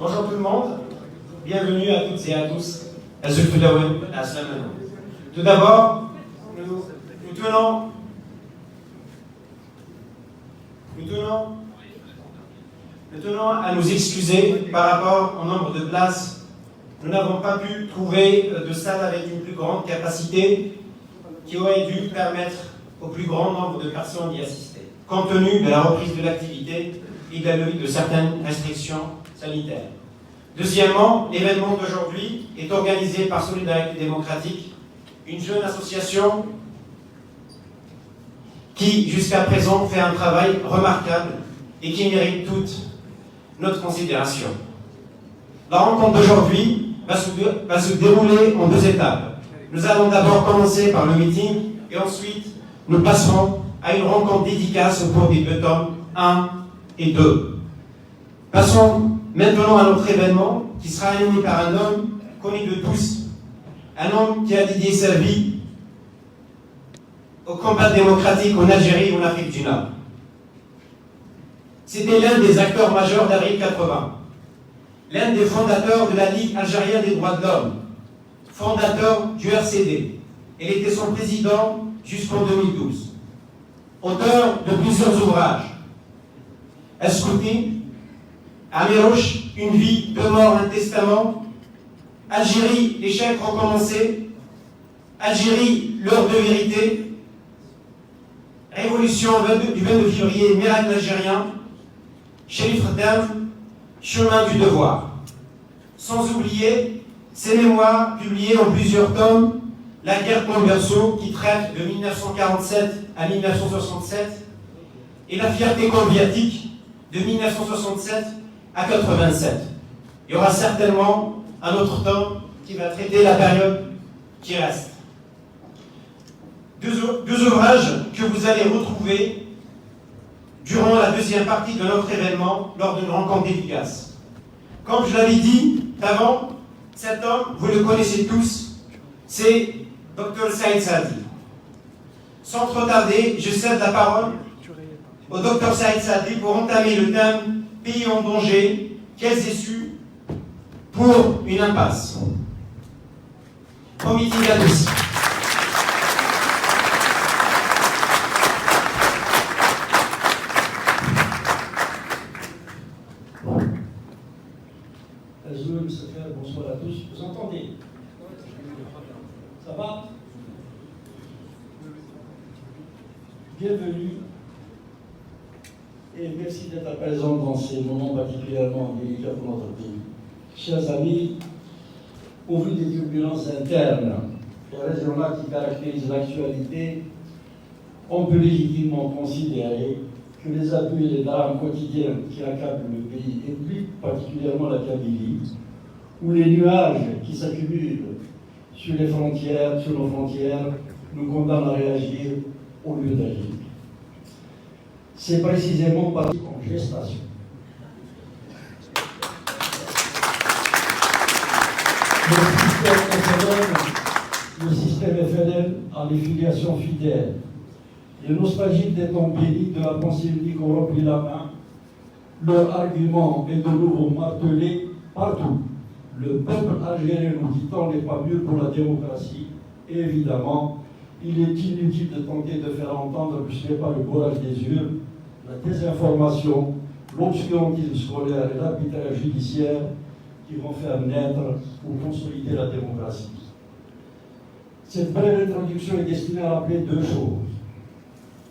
Bonjour tout le monde, bienvenue à toutes et à tous à Zulfulawen à Aslamano. Tout d'abord, nous tenons à nous excuser par rapport au nombre de places. Nous n'avons pas pu trouver de salle avec une plus grande capacité qui aurait dû permettre au plus grand nombre de personnes d'y assister, compte tenu de la reprise de l'activité et de la levée de certaines restrictions sanitaires. Deuxièmement, l'événement d'aujourd'hui est organisé par Solidarité démocratique, une jeune association qui, jusqu'à présent, fait un travail remarquable et qui mérite toute notre considération. La rencontre d'aujourd'hui va se dérouler en deux étapes. Nous allons d'abord commencer par le meeting et ensuite nous passerons à une rencontre dédicace au cours des deux tomes 1 et 2. Passons maintenant à notre événement qui sera animé par un homme connu de tous, un homme qui a dédié sa vie au combat démocratique en Algérie et en Afrique du Nord. C'était l'un des acteurs majeurs d'avril 80, l'un des fondateurs de la Ligue algérienne des droits de l'homme, fondateur du RCD. Il était son président jusqu'en 2012. Auteur de plusieurs ouvrages. Escouti, Amirouche, une vie, deux morts, un testament. Algérie, l'échec recommencé. Algérie, l'heure de vérité. Révolution du 22 février, miracle algérien. Chérif Dam, chemin du devoir. Sans oublier ses mémoires publiées en plusieurs tomes, La guerre Converso, qui traite de 1947 à 1967, et La fierté conviatique, de 1967 à 87. Il y aura certainement un autre tome qui va traiter la période qui reste. Deux ouvrages que vous allez retrouver durant la deuxième partie de notre événement lors d'une rencontre efficace. Comme je l'avais dit avant, cet homme, vous le connaissez tous, c'est Dr Saïd Saadi. Sans trop tarder, je cède la parole au Dr Saïd Saadi pour entamer le thème « Pays en danger, quelles issues pour une impasse ». Bon meeting à tous. Bonsoir à tous. Vous entendez? Ça va? Bienvenue et merci d'être présent dans ces moments particulièrement délicats pour notre pays. Chers amis, au vu des turbulences internes et régionales qui caractérisent l'actualité, on peut légitimement considérer que les abus et les drames quotidiens qui accablent le pays, et plus particulièrement la Kabylie, où les nuages qui s'accumulent sur nos frontières, nous condamnent à réagir au lieu d'agir. C'est précisément par en gestation. Le système FLN a les filiations fidèles. Les nostalgiques des temps bénis de la pensée unique ont repris la main. Leur argument est de nouveau martelé partout. Le peuple algérien, nous dit-on, n'est pas mieux pour la démocratie. Et évidemment, il est inutile de tenter de faire entendre, puisqu'il n'y a pas le courage des yeux, la désinformation, l'obscurantisme scolaire et l'arbitraire judiciaire qui vont faire naître ou consolider la démocratie. Cette brève introduction est destinée à rappeler deux choses.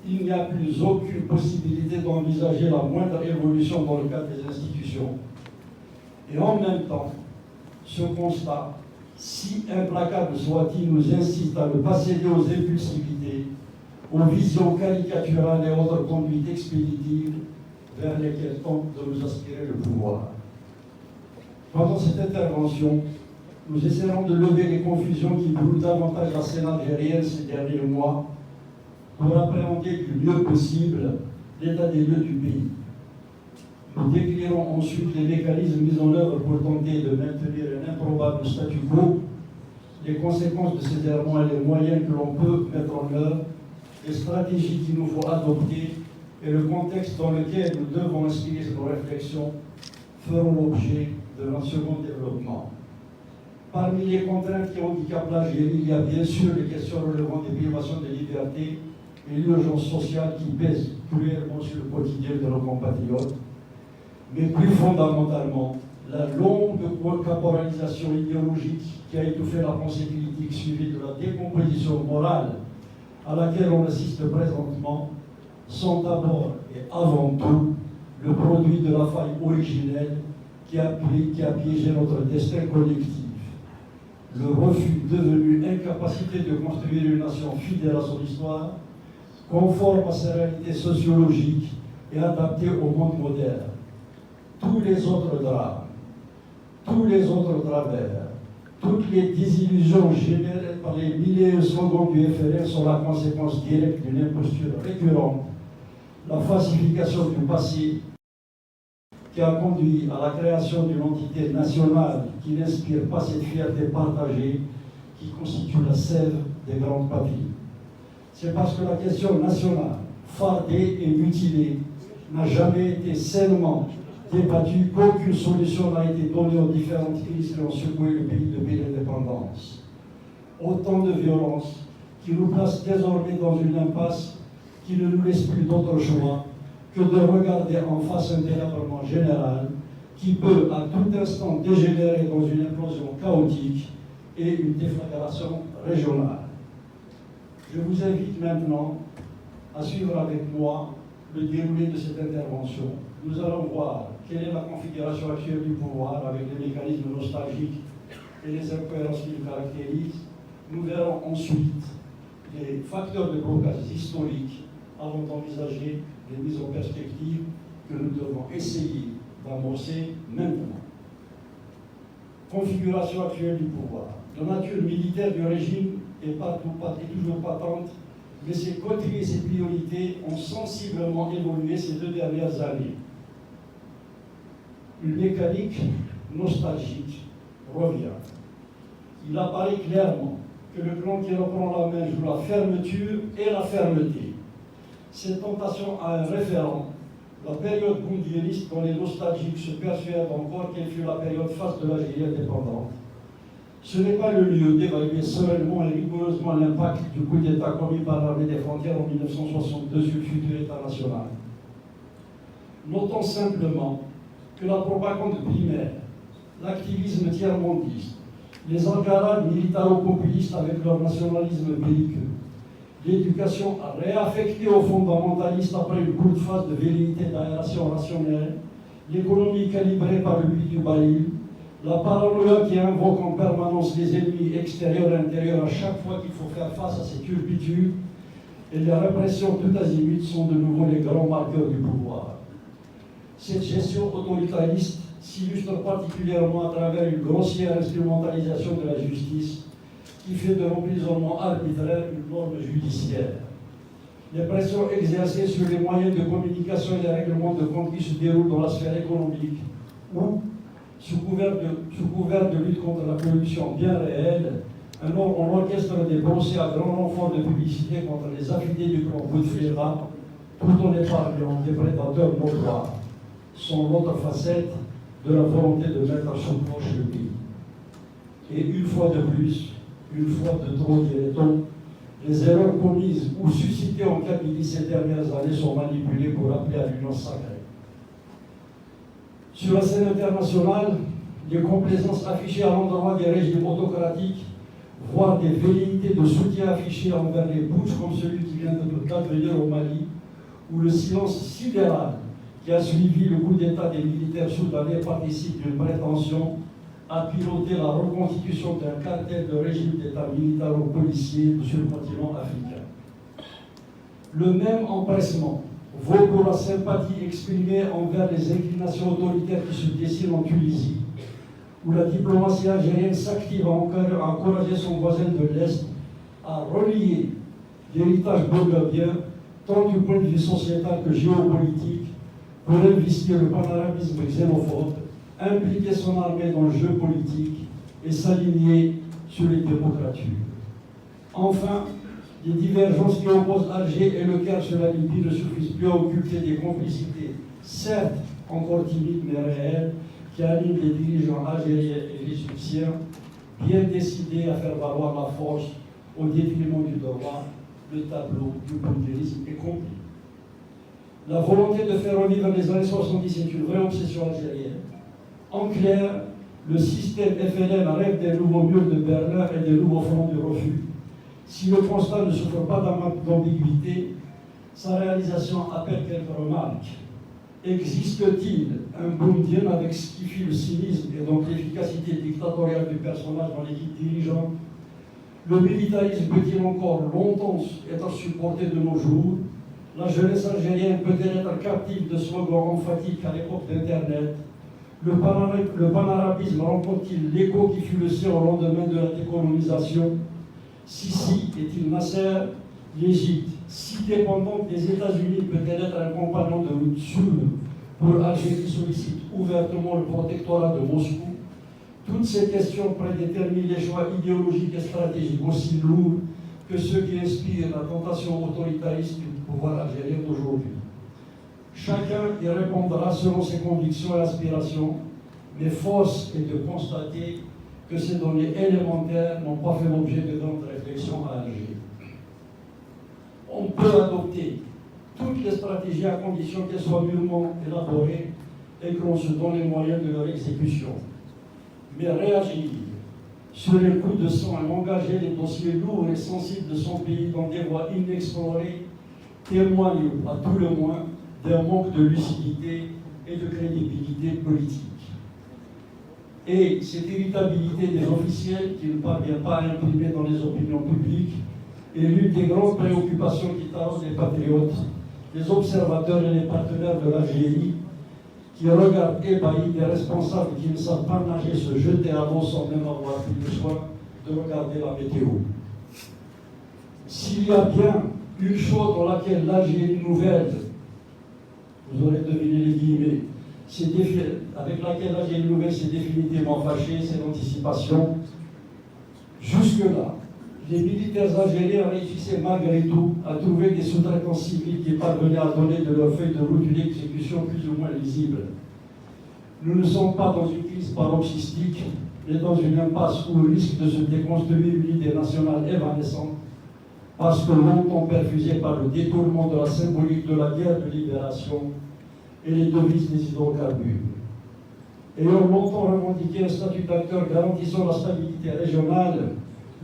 Il n'y a plus aucune possibilité d'envisager la moindre évolution dans le cadre des institutions. Et en même temps, ce constat, si implacable soit-il, nous incite à ne pas céder aux impulsivités, aux visions caricaturales et autres conduites expéditives vers lesquelles tente de nous aspirer le pouvoir. Pendant cette intervention, nous essaierons de lever les confusions qui brûlent davantage la scène algérienne ces derniers mois pour appréhender du mieux possible l'état des lieux du pays. Nous décrirons ensuite les mécanismes mis en œuvre pour tenter de maintenir un improbable statu quo, les conséquences de ces errements et les moyens que l'on peut mettre en œuvre, les stratégies qu'il nous faut adopter et le contexte dans lequel nous devons inscrire nos réflexions feront l'objet de notre second développement. Parmi les contraintes qui handicapent l'Algérie, il y a bien sûr les questions relevant des privations de liberté et l'urgence sociale qui pèsent cruellement sur le quotidien de nos compatriotes, mais plus fondamentalement, la longue caporalisation idéologique qui a étouffé la pensée critique suivie de la décomposition morale à laquelle on assiste présentement sont d'abord et avant tout le produit de la faille originelle qui a piégé notre destin collectif. Le refus devenu incapacité de construire une nation fidèle à son histoire, conforme à ses réalités sociologiques et adaptée au monde moderne. Tous les autres drames, tous les autres travers, toutes les désillusions générées par les milliers de slogans du FLN sont la conséquence directe d'une imposture récurrente, la falsification du passé qui a conduit à la création d'une entité nationale qui n'inspire pas cette fierté partagée qui constitue la sève des grandes patries. C'est parce que la question nationale, fardée et mutilée, n'a jamais été sainement débattue qu'aucune solution n'a été donnée aux différentes crises qui ont secoué le pays depuis l'indépendance. Autant de violences qui nous placent désormais dans une impasse qui ne nous laisse plus d'autre choix que de regarder en face un délabrement général qui peut à tout instant dégénérer dans une implosion chaotique et une déflagration régionale. Je vous invite maintenant à suivre avec moi le déroulé de cette intervention. Nous allons voir quelle est la configuration actuelle du pouvoir avec les mécanismes nostalgiques et les incohérences qui le caractérisent. Nous verrons ensuite les facteurs de blocage historiques avant d'envisager les mises en perspective que nous devons essayer d'amorcer maintenant. Configuration actuelle du pouvoir. La nature militaire du régime est toujours patente, mais ses côtés et ses priorités ont sensiblement évolué ces 2 dernières années. Une mécanique nostalgique revient. Il apparaît clairement que le clan qui reprend la main joue la fermeture et la fermeté. Cette tentation a un référent, la période bourguigniste dont les nostalgiques se persuadent encore qu'elle fut la période face de l'Algérie indépendante. Ce n'est pas le lieu d'évaluer sereinement et rigoureusement l'impact du coup d'État commis par l'armée des frontières en 1962 sur le futur État national. Notons simplement que la propagande primaire, l'activisme tiers-mondiste, les encarades militaro-populistes avec leur nationalisme belliqueux, l'éducation réaffectée aux fondamentalistes après une courte phase de velléité d'aération rationnelle, l'économie calibrée par le but du bail, la paranoïa qui invoque en permanence les ennemis extérieurs et intérieurs à chaque fois qu'il faut faire face à ces turpitudes, et les répressions tout azimut sont de nouveau les grands marqueurs du pouvoir. Cette gestion autoritariste s'illustre particulièrement à travers une grossière instrumentalisation de la justice qui fait de l'emprisonnement arbitraire une norme judiciaire. Les pressions exercées sur les moyens de communication et les règlements de compte qui se déroulent dans la sphère économique ou, sous couvert de lutte contre la corruption bien réelle, on orchestre des procès à grand renfort de publicité contre les affidés du clan Bouteflika, tout en épargnant des prédateurs notoires, sont l'autre facette de la volonté de mettre sous cloche le pays. Et une fois de plus, une fois de trop, dirait-on, les erreurs commises ou suscitées en Kabylie ces dernières années sont manipulées pour appeler à l'union sacrée. Sur la scène internationale, les complaisances affichées à l'endroit des régimes autocratiques, voire des velléités de soutien affichées envers les putschs comme celui qui vient d'advenir au Mali, ou le silence sidéral qui a suivi le coup d'État des militaires soudanais participe d'une prétention à piloter la reconstitution d'un cartel de régime d'État militaro-policier sur le continent africain. Le même empressement vaut pour la sympathie exprimée envers les inclinations autoritaires qui se dessinent en Tunisie, où la diplomatie algérienne s'active à encourager son voisin de l'Est à relier l'héritage bourguibien, tant du point de vue sociétal que géopolitique, pour investir le panarabisme xénophobe, impliquer son armée dans le jeu politique et s'aligner sur les démocratures. Enfin, les divergences qui opposent Alger et le Caire sur la Libye ne suffisent plus à occulter des complicités, certes encore timides mais réelles, qui anime les dirigeants algériens et égyptiens, bien décidés à faire valoir la force au détriment du droit, le tableau du polythéisme est complet. La volonté de faire revivre les années 70 est une vraie obsession algérienne. En clair, le système FLN rêve des nouveaux murs de Berlin et des nouveaux fronts de refus. Si le constat ne souffre pas d'ambiguïté, sa réalisation appelle quelques remarques. Existe-t-il un Boumediene avec ce qui fit le cynisme et donc l'efficacité dictatoriale du personnage dans l'équipe dirigeante? Le militarisme peut-il encore longtemps être supporté de nos jours? La jeunesse algérienne peut-elle être captive de slogans emphatiques à l'époque d'Internet? Le panarabisme rencontre-t-il l'écho qui fut le sien au lendemain de la décolonisation? Sisi est-il Nasser? L'Égypte, si dépendante des États-Unis, peut-elle être un compagnon de route sûre pour Algérie sollicite ouvertement le protectorat de Moscou? Toutes ces questions prédéterminent les choix idéologiques et stratégiques aussi lourds que ceux qui inspirent la tentation autoritariste du pouvoir algérien d'aujourd'hui. Chacun y répondra selon ses convictions et aspirations, mais force est de constater que ces données élémentaires n'ont pas fait l'objet de grandes réflexions à Alger. On peut adopter toutes les stratégies à condition qu'elles soient mûrement élaborées et que l'on se donne les moyens de leur exécution. Mais réagir sur les coups de sang et engager les dossiers lourds et sensibles de son pays dans des voies inexplorées témoigne à tout le moins d'un manque de lucidité et de crédibilité politique. Et cette irritabilité des officiels qui ne parvient pas à imprimer dans les opinions publiques est l'une des grandes préoccupations qui taraudent les patriotes, les observateurs et les partenaires de l'Algérie, qui regardent ébahis des responsables qui ne savent pas nager, se jeter à l'eau sans même avoir pris le soin de regarder la météo. S'il y a bien une chose dans laquelle l'Algérie nouvelle, vous aurez deviné les guillemets, avec laquelle l'Algérie nouvelle s'est définitivement fâchée, c'est l'anticipation. Jusque-là, les militaires algériens réussissaient malgré tout à trouver des sous-traitants civils qui parvenaient à donner de leur feuille de route une exécution plus ou moins lisible. Nous ne sommes pas dans une crise paroxystique, mais dans une impasse où le risque de se déconstruire une idée nationale évanescente, parce que longtemps perfusée par le détournement de la symbolique de la guerre de libération et les devises des hydrocarbures. Ayant longtemps revendiqué un statut d'acteur garantissant la stabilité régionale,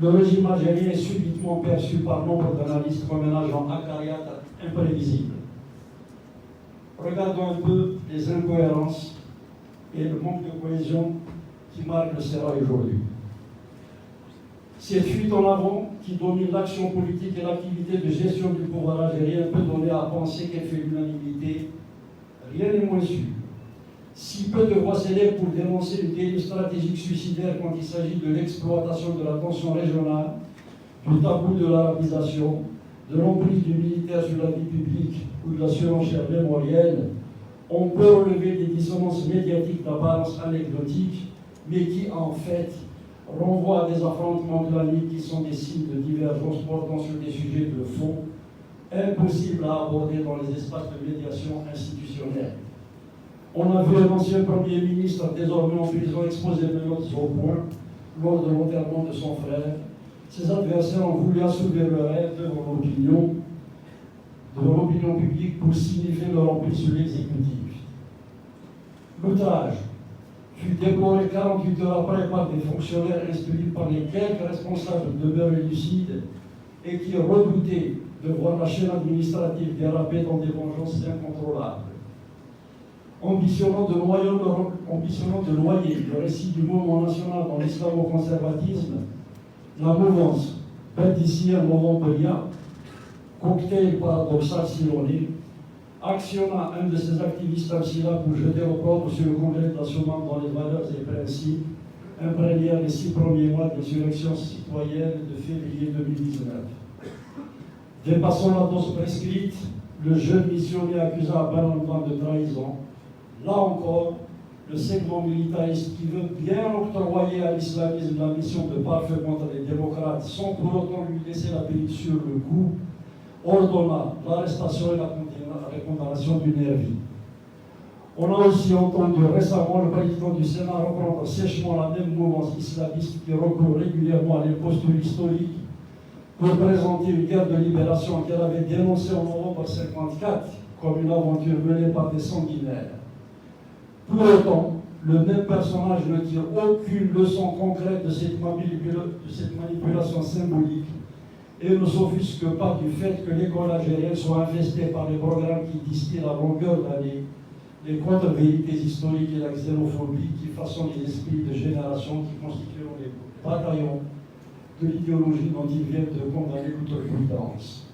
le régime algérien est subitement perçu par nombre d'analystes comme un agent acariâtre imprévisible. Regardons un peu les incohérences et le manque de cohésion qui marquent le Sahara aujourd'hui. Cette fuite en avant qui domine l'action politique et l'activité de gestion du pouvoir algérien peut donner à penser qu'elle fait l'unanimité. Rien n'est moins sûr. Si peu de voix s'élèvent pour dénoncer une dérive stratégique suicidaire quand il s'agit de l'exploitation de la tension régionale, du tabou de l'arabisation, de l'emprise du militaire sur la vie publique ou de la surenchère mémorielle, on peut relever des dissonances médiatiques d'apparence anecdotique, mais qui en fait renvoient à des affrontements claniques qui sont des signes de divergence portant sur des sujets de fond, impossibles à aborder dans les espaces de médiation institutionnelle. On a vu l'ancien Premier ministre, désormais en prison, exposer de notes au point lors de l'enterrement de son frère. Ses adversaires ont voulu assouver le rêve devant l'opinion publique pour signifier leur emprise sur l'exécutif. L'outrage fut déploré 48 heures après par des fonctionnaires instruits par les quelques responsables demeurés lucides et qui redoutaient de voir la chaîne administrative déraper dans des vengeances incontrôlables. Ambitionnant de noyer le récit du mouvement national dans l'islamo-conservatisme, la mouvance Bendicière Montpellier, cocktail paradoxal silonné, actionna un de ses activistes là pour jeter l'opprobre sur le Congrès national dans les valeurs et principes, imprégnèrent les 6 premiers mois de l'insurrection citoyenne de février 2019. Dépassant la dose prescrite, le jeune missionnaire accusa à Benalban de trahison. Là encore, le segment militariste qui veut bien octroyer à l'islamisme la mission de pare-feu contre les démocrates sans pour autant lui laisser la pellicule sur le cou, ordonna l'arrestation et la condamnation du nervi. On a aussi entendu récemment le président du Sénat reprendre sèchement la même mouvance islamiste qui recourt régulièrement à l'imposture historique pour présenter une guerre de libération qu'elle avait dénoncée en novembre 1954 comme une aventure menée par des sanguinaires. Pour autant, le même personnage ne tire aucune leçon concrète de cette manipulation symbolique et ne s'offusque pas du fait que l'école algérienne soit infestée par les programmes qui distillent à longueur d'année les contre-vérités historiques et la xénophobie qui façonnent les esprits de générations qui constitueront les bataillons de l'idéologie dont ils viennent de condamner l'outre-cuidance.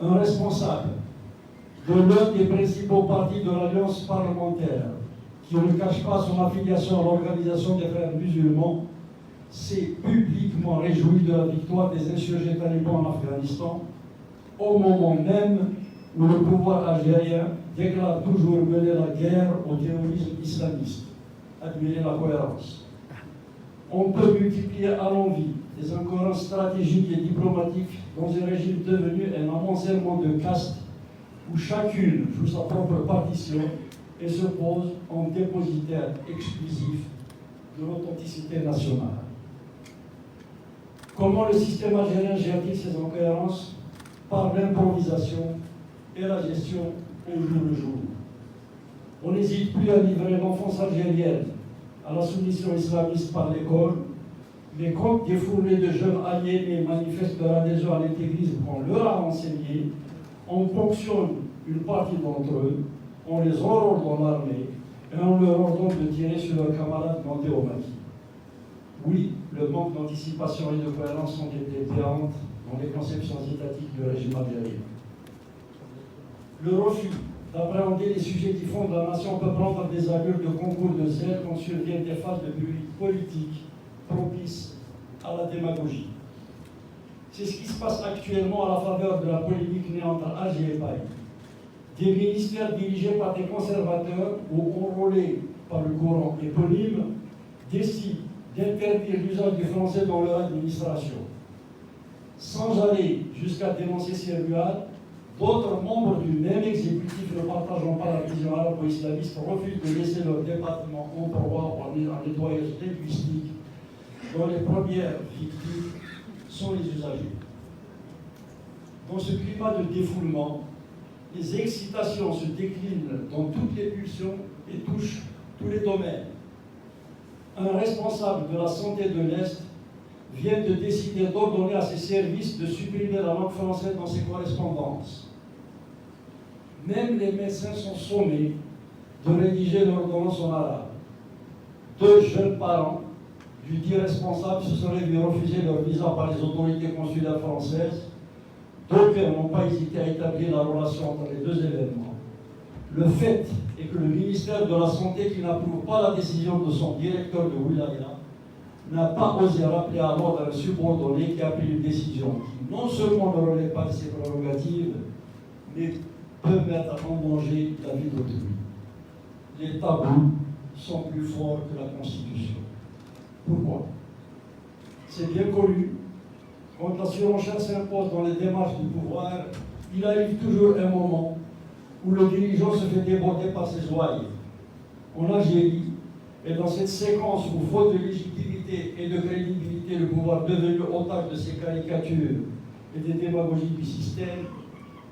Un responsable de l'un des principaux partis de l'Alliance parlementaire, qui ne cache pas son affiliation à l'Organisation des Frères musulmans, s'est publiquement réjoui de la victoire des insurgés talibans en Afghanistan, au moment même où le pouvoir algérien déclare toujours mener la guerre au terrorisme islamiste. Admirez la cohérence. On peut multiplier à l'envi des incohérences stratégiques et diplomatiques dans un régime devenu un amoncellement de castes où chacune joue sa propre partition et se pose en dépositaire exclusif de l'authenticité nationale. Comment le système algérien gère-t-il ces incohérences? Par l'improvisation et la gestion au jour le jour. On n'hésite plus à livrer l'enfance algérienne à la soumission islamiste par l'école, mais quand des fournées de jeunes aliénés manifestent leur adhésion à l'intégrisme qu'on leur a enseigné, on ponctionne une partie d'entre eux, on les enrôle dans l'armée et on leur ordonne de tirer sur leurs camarades montés au maquis. Oui, le manque d'anticipation et de cohérence sont des déterrantes dans les conceptions étatiques du régime algérien. Le refus d'appréhender les sujets qui fondent la nation peut prendre des allures de concours de zèle quand surviennent des phases de politique propices à la démagogie. C'est ce qui se passe actuellement à la faveur de la polémique née entre Alger et Paris. Des ministères dirigés par des conservateurs ou enrôlés par le courant éponyme décident d'interdire l'usage du français dans leur administration. Sans aller jusqu'à dénoncer ces ruades, d'autres membres du même exécutif ne partageant pas la vision arabo-islamiste refusent de laisser leur département en proie en nettoyage linguistique dont les premières victimes sont les usagers. Dans ce climat de défoulement, les excitations se déclinent dans toutes les pulsions et touchent tous les domaines. Un responsable de la santé de l'Est vient de décider d'ordonner à ses services de supprimer la langue française dans ses correspondances. Même les médecins sont sommés de rédiger l'ordonnance en arabe. Deux jeunes parents du dit responsable se seraient vu refuser leur visa par les autorités consulaires françaises. D'aucuns n'ont pas hésité à établir la relation entre les deux événements. Le fait est que le ministère de la Santé, qui n'approuve pas la décision de son directeur de wilaya, n'a pas osé rappeler à l'ordre un subordonné qui a pris une décision qui non seulement ne relève pas de ses prérogatives, mais peut mettre en danger la vie d'autrui. Les tabous sont plus forts que la Constitution. Pourquoi? C'est bien connu. Quand la surenchère s'impose dans les démarches du pouvoir, il arrive toujours un moment où le dirigeant se fait déborder par ses ouailles. En Algérie, et dans cette séquence où, faute de légitimité et de crédibilité, le pouvoir devenu otage de ces caricatures et des démagogies du système,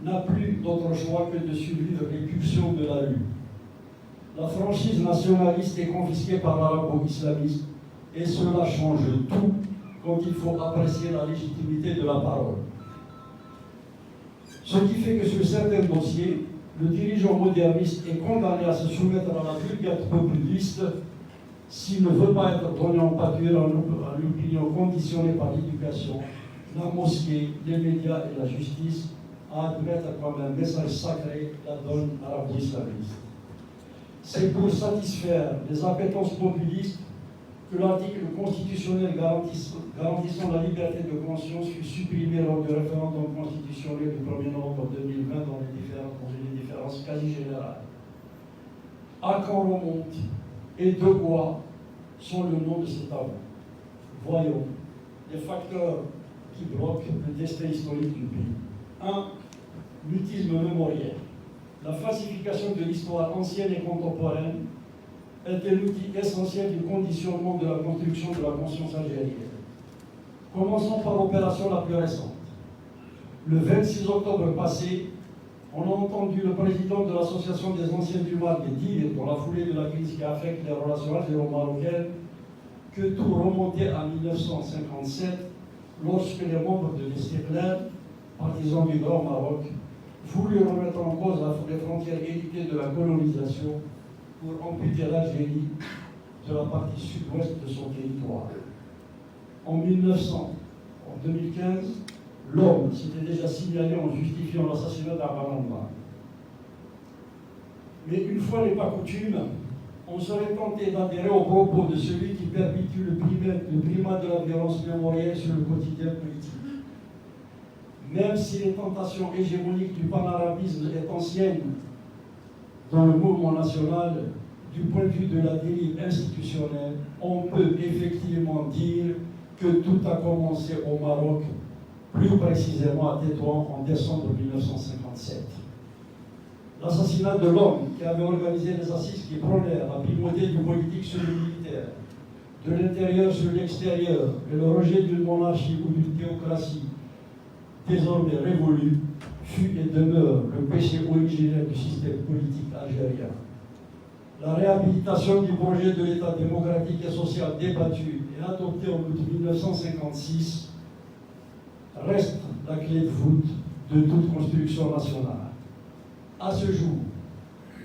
n'a plus d'autre choix que de suivre les pulsions de la lutte. La franchise nationaliste est confisquée par l'arabo-islamiste, et cela change tout quand il faut apprécier la légitimité de la parole. Ce qui fait que sur certains dossiers, le dirigeant moderniste est condamné à se soumettre à la vulgate populiste s'il ne veut pas être donné en pâture à l'opinion conditionnée par l'éducation, la mosquée, les médias et la justice, à admettre comme un message sacré la donne arabo-islamiste. C'est pour satisfaire les appétences populistes que l'article constitutionnel garantissant la liberté de conscience fut supprimé lors du référendum constitutionnel du 1er novembre 2020 dans les différences quasi générales. À quand remonte et de quoi sont le nom de cet tabou? Voyons les facteurs qui bloquent le destin historique du pays. 1. Mutisme mémoriel. la falsification de l'histoire ancienne et contemporaine est un outil essentiel du conditionnement de la construction de la conscience algérienne. Commençons par l'opération la plus récente. Le 26 octobre passé, on a entendu le président de l'association des anciens du Maroc dire, dans la foulée de la crise qui affecte les relations algéro-marocaines, que tout remontait à 1957, lorsque les membres de l'Istiqlal, partisans du Grand Maroc, voulurent remettre en cause les frontières héritées de la colonisation pour amputer l'Algérie de la partie sud-ouest de son territoire. En 2015, l'homme s'était déjà signalé en justifiant l'assassinat d'Abaramba. Mais une fois n'est pas coutume, on serait tenté d'adhérer aux propos de celui qui perpétue le primat de la violence mémorielle sur le quotidien politique. Même si les tentations hégémoniques du panarabisme est ancienne dans le mouvement national, du point de vue de la dérive institutionnelle, on peut effectivement dire que tout a commencé au Maroc, plus précisément à Tétouan en décembre 1957. L'assassinat de l'homme qui avait organisé les assises qui prônèrent la primauté du politique sur le militaire, de l'intérieur sur l'extérieur, et le rejet d'une monarchie ou d'une théocratie désormais révolue, fut et demeure le péché originel du système politique algérien. La réhabilitation du projet de l'État démocratique et social débattu et adopté en août 1956 reste la clé de voûte de toute construction nationale. À ce jour,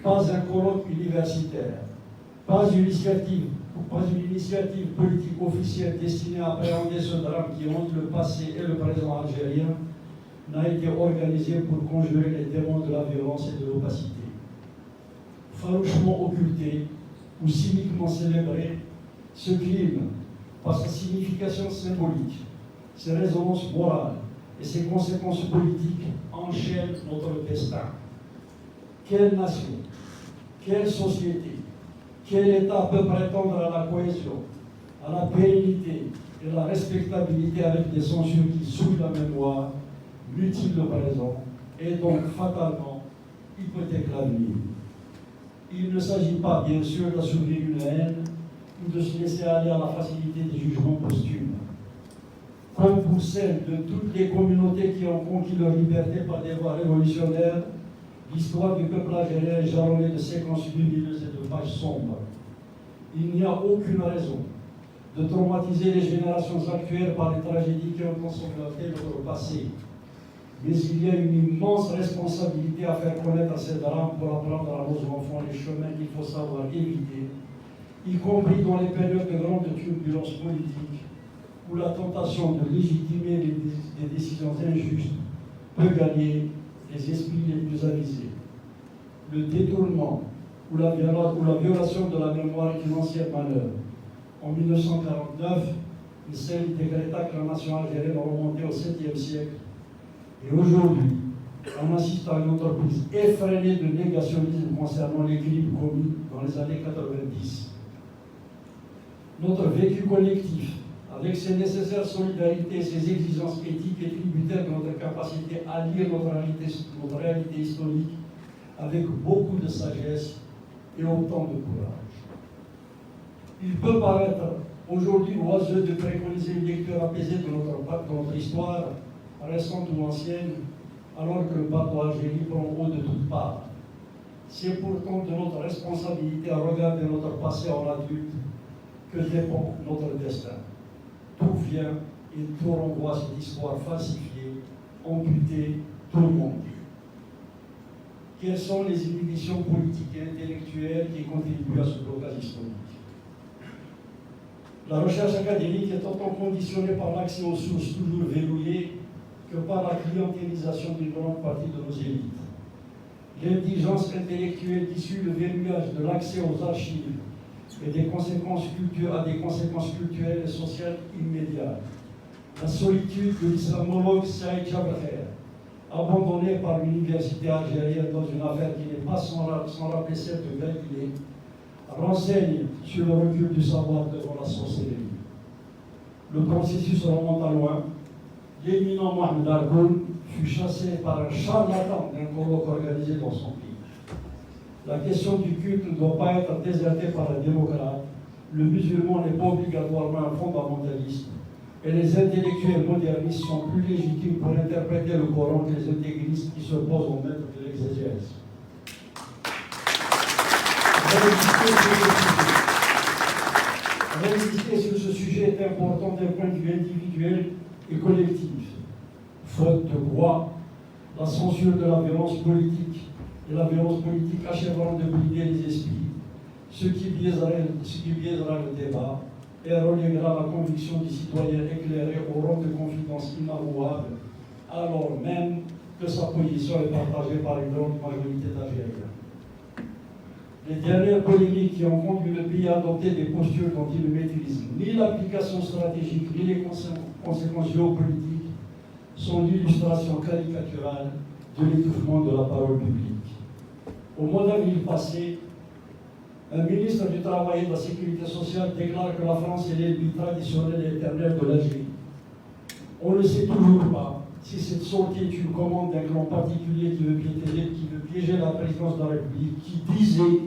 pas un colloque universitaire, pas une initiative politique officielle destinée à appréhender ce drame qui hante le passé et le présent algérien n'a été organisé pour conjurer les démons de la violence et de l'opacité. Farouchement occulté ou cyniquement célébré, ce crime, par sa signification symbolique, ses résonances morales et ses conséquences politiques, enchaîne notre destin. Quelle nation, quelle société, quel État peut prétendre à la cohésion, à la pérennité et à la respectabilité avec des censures qui souillent la mémoire, mutilent le présent et donc fatalement hypothèquent l'avenir? Il ne s'agit pas, bien sûr, d'assouvir une haine ou de se laisser aller à la facilité des jugements posthumes. Comme pour celle de toutes les communautés qui ont conquis leur liberté par des voies révolutionnaires, l'histoire du peuple algérien est jalonnée de séquences lumineuses et de pages sombres. Il n'y a aucune raison de traumatiser les générations actuelles par les tragédies qui ont ensanglanté notre passé. Mais il y a une immense responsabilité à faire connaître à ces drames pour apprendre à nos enfants les chemins qu'il faut savoir éviter, y compris dans les périodes de grande turbulence politique, où la tentation de légitimer des décisions injustes peut gagner les esprits les plus avisés. Le détournement ou la violation de la mémoire est une ancienne manœuvre. En 1949, une scène décréta que la nation algérienne remontait au 7e siècle. Et aujourd'hui, on assiste à une entreprise effrénée de négationnisme concernant les crimes commis dans les années 90. Notre vécu collectif, avec ses nécessaires solidarités et ses exigences éthiques, est tributaire de notre capacité à lire notre réalité historique avec beaucoup de sagesse et autant de courage. Il peut paraître aujourd'hui oiseux de préconiser une lecture apaisée de notre histoire, récente ou ancienne, alors que le bateau Algérie prend haut de toutes parts. C'est pourtant de notre responsabilité à regarder notre passé en adulte que dépend notre destin. Tout vient et tout renvoie à cette histoire falsifiée, amputée, tourmentée. Quelles sont les inhibitions politiques et intellectuelles qui contribuent à ce blocage historique? La recherche académique est autant conditionnée par l'accès aux sources toujours verrouillées que par la clientélisation d'une grande partie de nos élites. L'indigence intellectuelle issue le verrouillage de l'accès aux archives et a des conséquences culturelles et sociales immédiates. La solitude de l'islamologue Saïd Jabraher, abandonné par l'université algérienne dans une affaire qui n'est pas sans rappeler celle de Galilée, renseigne sur le recul du savoir devant la sorcellerie. Le processus remonte à loin. L'éminent Mohamed Argoun fut chassé par un charlatan d'un colloque organisé dans son pays. La question du culte ne doit pas être désertée par un démocrate. Le musulman n'est pas obligatoirement un fondamentaliste. Et les intellectuels modernistes sont plus légitimes pour interpréter le Coran que les intégristes qui s'opposent au maître de l'exégèse. Résister sur ce sujet est important d'un point de vue individuel et collectif. Faute de quoi, la censure de la violence politique et la violence politique achèveront de brider les esprits, ce qui biaisera le débat et reléguera la conviction des citoyens éclairés au rang de confidence inavouable, alors même que sa position est partagée par une grande majorité d'Algériens. Les dernières polémiques qui ont conduit le pays à adopter des postures dont il ne maîtrise ni l'application stratégique ni les conséquences géopolitiques sont l'illustration caricaturale de l'étouffement de la parole publique. Au mois d'avril passé, un ministre du Travail et de la Sécurité sociale déclare que la France est l'ennemi traditionnel et éternel de l'Algérie. On ne sait toujours pas si cette sortie est une commande d'un clan particulier qui veut piéger la présidence de la République, qui disait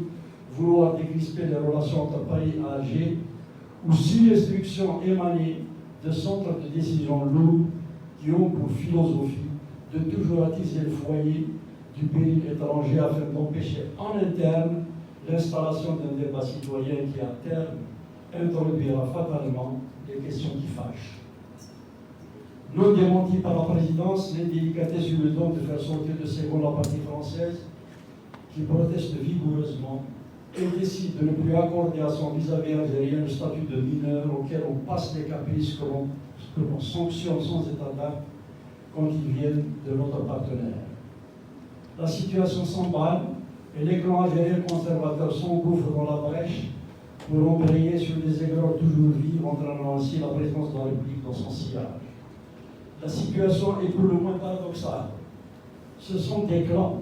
vouloir décrisper les relations entre Paris et Alger, ou si l'instruction émanait de centres de décision lourds qui ont pour philosophie de toujours attiser le foyer du péril étranger afin d'empêcher en interne l'installation d'un débat citoyen qui, à terme, introduira fatalement des questions qui fâchent. Non démenti par la présidence, l'indélicatesse eut le don de faire sortir de ses gonds la partie française qui proteste vigoureusement et décide de ne plus accorder à son vis-à-vis algérien le statut de mineur auquel on passe les caprices que l'on sanctionne sans état d'âme quand ils viennent de notre partenaire. La situation s'emballe et les clans algériens conservateurs s'engouffrent dans la brèche pour embrayer sur des aigreurs toujours vives, entraînant ainsi la présidence de la République dans son sillage. La situation est pour le moins paradoxale. Ce sont des clans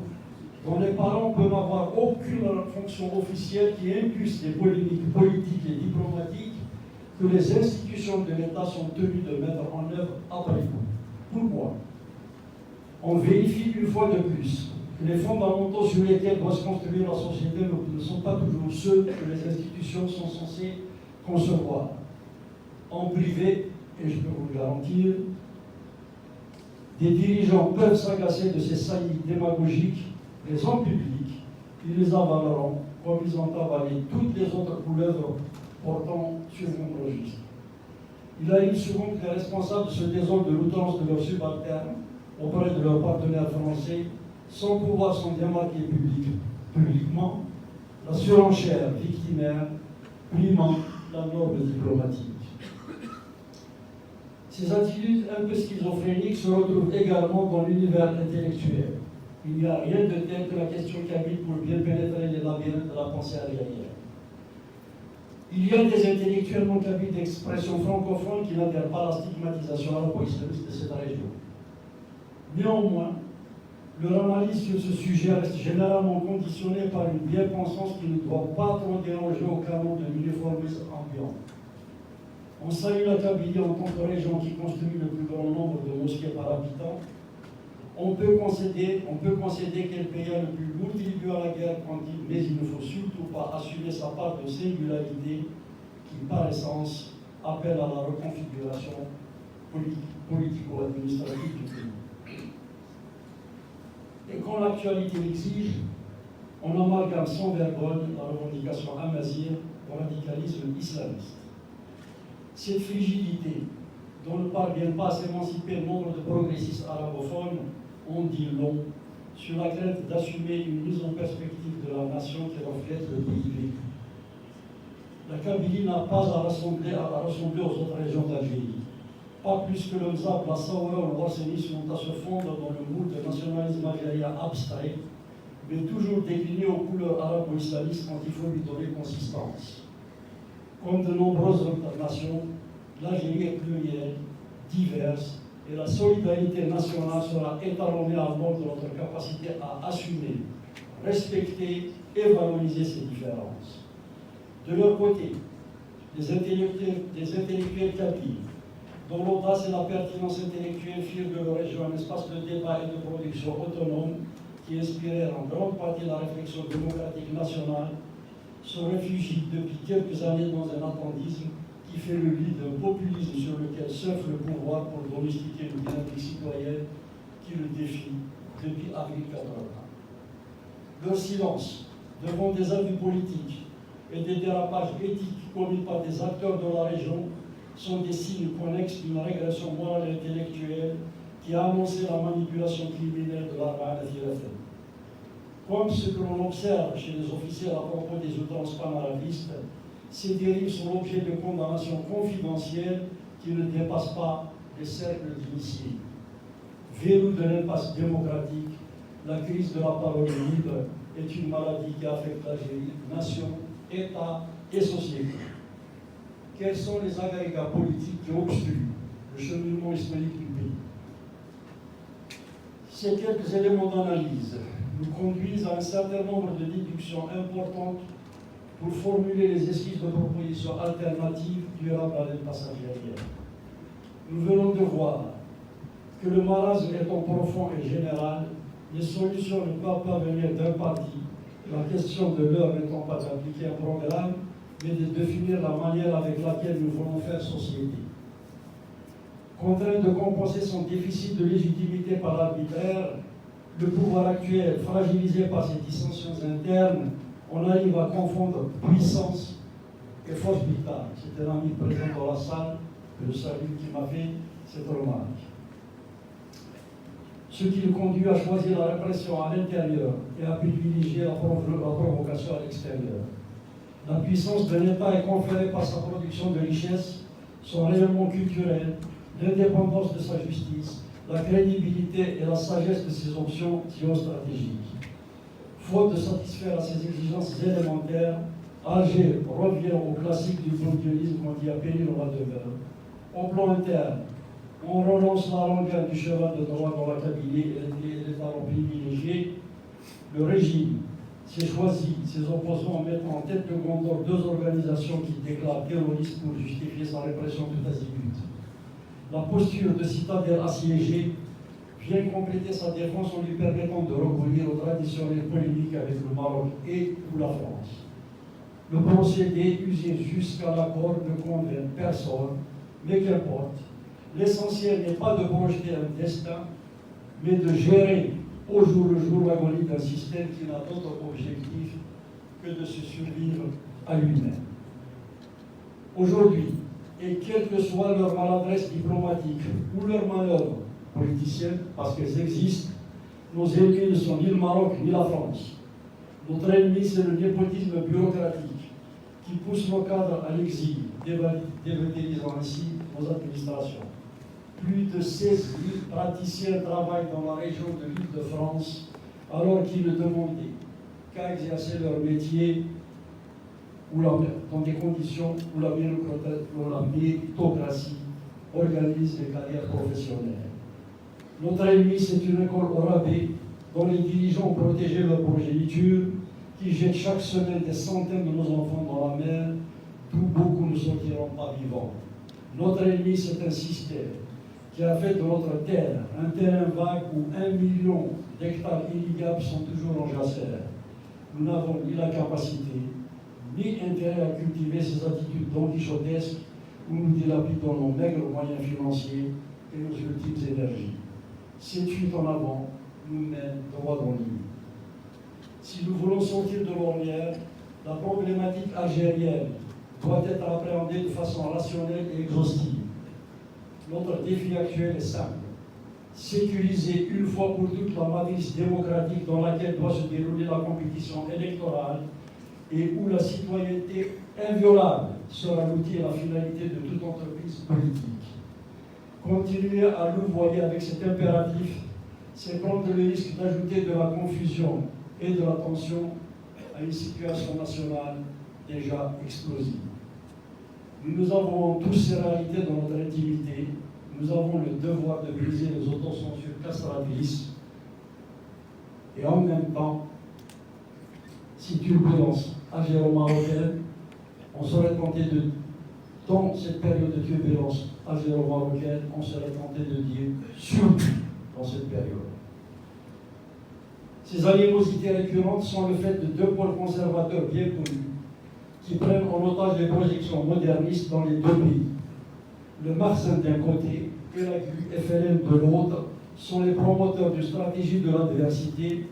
dont les parents peuvent n'avoir aucune fonction officielle qui impulse les polémiques politiques et diplomatiques que les institutions de l'État sont tenues de mettre en œuvre après coup. Pourquoi? On vérifie une fois de plus que les fondamentaux sur lesquels doit se construire la société ne sont pas toujours ceux que les institutions sont censées concevoir. En privé, et je peux vous le garantir, des dirigeants peuvent s'agacer de ces saillies démagogiques, mais en public, ils les avaleront comme ils ont avalé toutes les autres couleuvres portant sur mon registre. Il arrive souvent que les responsables se désolent de l'outrance de leurs subalternes auprès de leurs partenaires français sans pouvoir s'en démarquer publiquement, la surenchère victimaire primant la norme diplomatique. Ces attitudes un peu schizophréniques se retrouvent également dans l'univers intellectuel. Il n'y a rien de tel que la question kabyle pour bien pénétrer les labyrinthes de la pensée algérienne. Il y a des intellectuels non kabyles d'expression francophone qui n'adhèrent pas à la stigmatisation arabo-islamiste de cette région. Néanmoins, leur analyse sur ce sujet reste généralement conditionnée par une bien-pensance qui ne doit pas trop déroger au canon de l'uniformisme ambiant. On salue la Kabylie en tant que région qui construit le plus grand nombre de mosquées par habitant. On peut concéder qu'elle paya le plus lourd tribut à la guerre, mais il ne faut surtout pas assumer sa part de singularité qui, par essence, appelle à la reconfiguration politico-administrative du pays. Et quand l'actualité l'exige, on amalgame sans vergogne la revendication amazigh au radicalisme islamiste. Cette frigidité, dont ne parviennent pas à s'émanciper le nombre de progressistes arabophones, on dit long sur la crainte d'assumer une mise en perspective de la nation qui reflète le pays vécu. La Kabylie n'a pas à ressembler aux autres régions d'Algérie. Pas plus que le Mzab, la Saoura ou le Warseni sont à se fondre dans le moule de nationalisme algérien abstrait, mais toujours décliné aux couleurs arabo-islamistes quand il faut lui donner consistance. Comme de nombreuses nations, l'Algérie est plurielle, diverse, et la solidarité nationale sera étalonnée à l'aune de notre capacité à assumer, respecter et valoriser ces différences. De leur côté, des intellectuels kabyles, dont l'audace et la pertinence intellectuelle firent de leur région un espace de débat et de production autonome, qui inspirèrent en grande partie la réflexion démocratique nationale, se réfugient depuis quelques années dans un attendisme qui fait le lit d'un populisme sur lequel surfe le pouvoir pour domestiquer une dynamique citoyenne qui le défie depuis avril 80. Leur silence devant des abus politiques et des dérapages éthiques commis par des acteurs de la région sont des signes connexes d'une régression morale et intellectuelle qui a annoncé la manipulation criminelle de l'armée FIRFM. Comme ce que l'on observe chez les officiels à propos des outrances panarabistes, ces dérives sont l'objet de condamnations confidentielles qui ne dépassent pas les cercles d'initiés. Verrou de l'impasse démocratique, la crise de la parole libre est une maladie qui affecte l'Algérie, nation, État et société. Quels sont les agrégats politiques qui obstruent le cheminement historique du pays? Ces quelques éléments d'analyse nous conduisent à un certain nombre de déductions importantes pour formuler les esquisses de propositions alternatives durables à l'impasse algérienne. Nous venons de voir que le marasme étant profond et général, les solutions ne peuvent pas venir d'un parti, la question de l'heure n'étant pas d'appliquer un programme, mais de définir la manière avec laquelle nous voulons faire société. Contraint de compenser son déficit de légitimité par l'arbitraire, le pouvoir actuel, fragilisé par ses dissensions internes, on arrive à confondre puissance et force vitale. C'est un ami présent dans la salle, que je salue, qui m'a fait cette remarque. Ce qui le conduit à choisir la répression à l'intérieur et à privilégier la provocation à l'extérieur. La puissance d'un État est conférée par sa production de richesses, son rayonnement culturel, l'indépendance de sa justice, la crédibilité et la sagesse de ses options géostratégiques. Faute de satisfaire à ces exigences élémentaires, Alger revient au classique du bourguignonisme qu'on dit à périr la demeure. Au plan interne, on relance la rengaine du cheval de droit dans la Kabylie et les talents privilégiés. Le régime s'est choisi ses opposants en mettant en tête de gondole deux organisations qui déclarent terroristes pour justifier sa répression tout azimut. La posture de citadelle assiégée vient compléter sa défense en lui permettant de recourir aux traditionnelles polémiques avec le Maroc et ou la France. Le procédé usé jusqu'à l'accord ne convainc personne, mais qu'importe. L'essentiel n'est pas de projeter un destin, mais de gérer au jour le jour l'agonie d'un système qui n'a d'autre objectif que de se survivre à lui-même. Aujourd'hui, et quelle que soit leur maladresse diplomatique ou leur manœuvre politicienne, parce qu'elles existent, nos ennemis ne sont ni le Maroc ni la France. Notre ennemi, c'est le népotisme bureaucratique qui pousse nos cadres à l'exil, dévitalisant ainsi nos administrations. Plus de 16 000 praticiens travaillent dans la région de l'Île-de-France, alors qu'ils ne demandaient qu'à exercer leur métier dans des conditions où la méritocratie organise les carrières professionnelles. Notre ennemi, c'est une école au rabais dont les dirigeants ont protégé leur progéniture, qui jette chaque semaine des centaines de nos enfants dans la mer, d'où beaucoup ne sortiront pas vivants. Notre ennemi, c'est un système qui a fait de notre terre un terrain vague où 1 million d'hectares irrigables sont toujours en jachère. Nous n'avons ni la capacité, ni intérêt à cultiver ces attitudes donquichotesques où nous dilapidons nos maigres moyens financiers et nos ultimes énergies. Cette fuite en avant nous mène droit dans l'île. Si nous voulons sortir de l'ornière, la problématique algérienne doit être appréhendée de façon rationnelle et exhaustive. Notre défi actuel est simple. Sécuriser une fois pour toutes la matrice démocratique dans laquelle doit se dérouler la compétition électorale et où la citoyenneté inviolable sera l'outil et la finalité de toute entreprise politique. Continuer à louvoyer avec cet impératif, c'est prendre le risque d'ajouter de la confusion et de la tension à une situation nationale déjà explosive. Nous avons tous ces réalités dans notre intimité. Nous avons le devoir de briser les autocensures castratrices et en même temps, si turbulence algéro-marocaine, on serait tenté de, dans cette période de turbulence algéro-marocaine, on serait tenté de dire surtout dans cette période. Ces animosités récurrentes sont le fait de deux pôles conservateurs bien connus qui prennent en otage les projections modernistes dans les deux pays. Le Marsin d'un côté et la FLN de l'autre sont les promoteurs d'une stratégie de l'adversité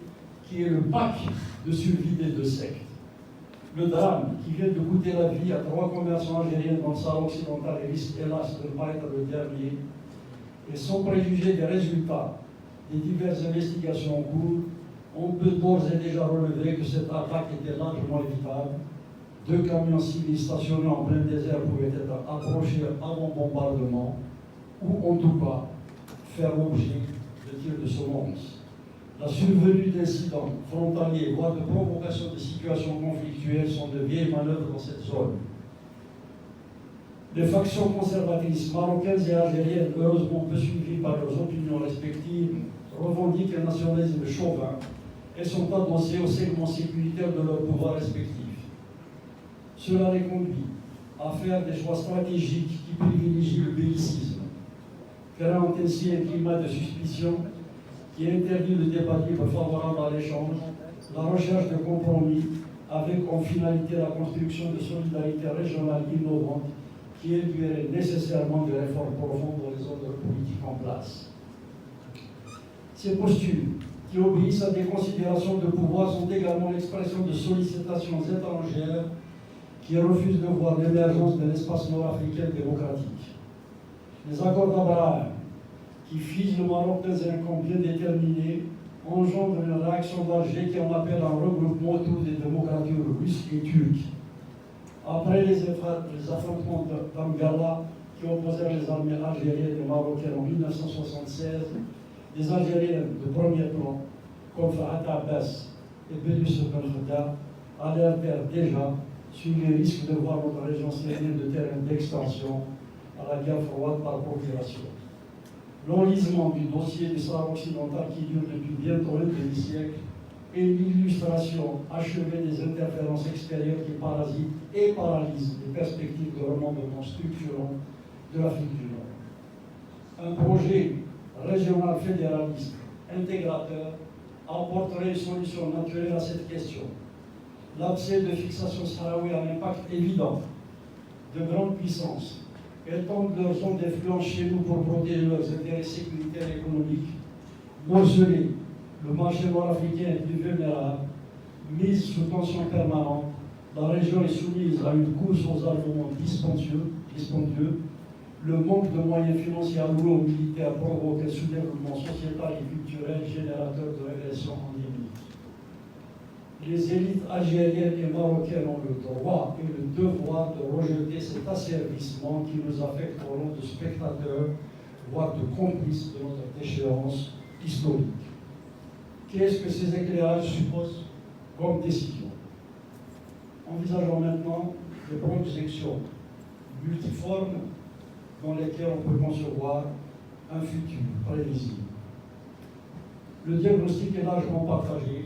qui est le pack de survie des deux sectes. Le drame qui vient de coûter la vie à 3 commerçants algériens dans le Sahara occidental et risque hélas de ne pas être le dernier, et sans préjuger des résultats des diverses investigations en cours, on peut d'ores et déjà relever que cette attaque était largement évitable. 2 camions civils stationnés en plein désert pouvaient être approchés avant bombardement, ou en tout cas faire l'objet de tirs de semonce. La survenue d'incidents frontaliers, voire de provocation de situations conflictuelles, sont de vieilles manœuvres dans cette zone. Les factions conservatrices marocaines et algériennes, heureusement peu suivies par leurs opinions respectives, revendiquent un nationalisme chauvin et sont adossées au segment sécuritaire de leurs pouvoirs respectifs. Cela les conduit à faire des choix stratégiques qui privilégient le bellicisme, créant ainsi un climat de suspicion qui interdit le débat libre favorable à l'échange, la recherche de compromis, avec en finalité la construction de solidarités régionales innovantes qui induiraient nécessairement des réformes profondes dans les ordres politiques en place. Ces postures, qui obéissent à des considérations de pouvoir, sont également l'expression de sollicitations étrangères qui refusent de voir l'émergence d'un espace nord-africain démocratique. Les accords d'Abraham, qui fige le Maroc dans un camp bien déterminé, engendre une réaction d'Alger qui en appelle un regroupement autour des démocratures russes et turques. Après les affrontements d'Amgala qui opposèrent les armées algériennes et marocaines en 1976, les Algériens de premier plan, comme Fahad Abbas et Bédouce Ben Khada, alertèrent déjà sur les risques de voir notre région servir de terrain d'extension à la guerre froide par procuration. L'enlisement du dossier du Sahara occidental qui dure depuis bientôt un demi-siècle est l'illustration achevée des interférences extérieures qui parasitent et paralysent les perspectives de remembrement structurant de l'Afrique du Nord. Un projet régional fédéraliste intégrateur apporterait une solution naturelle à cette question. L'abcès de fixation sahraoui a un impact évident de grandes puissances. Elles tendent leur zone d'influence chez nous pour protéger leurs intérêts sécuritaires et économiques. Morceler le marché nord-africain est plus vulnérable, mise sous tension permanente. La région est soumise à une course aux armements dispendieux. Le manque de moyens financiers alloués aux militaires provoque un sous-développement sociétal et culturel générateur de régression endémique. Les élites algériennes et marocaines ont le droit et le devoir de rejeter cet asservissement qui nous affecte au rang de spectateurs, voire de complices de notre déchéance historique. Qu'est-ce que ces éclairages supposent comme décision? Envisageons maintenant des projections multiformes dans lesquelles on peut concevoir un futur prévisible. Le diagnostic est largement partagé.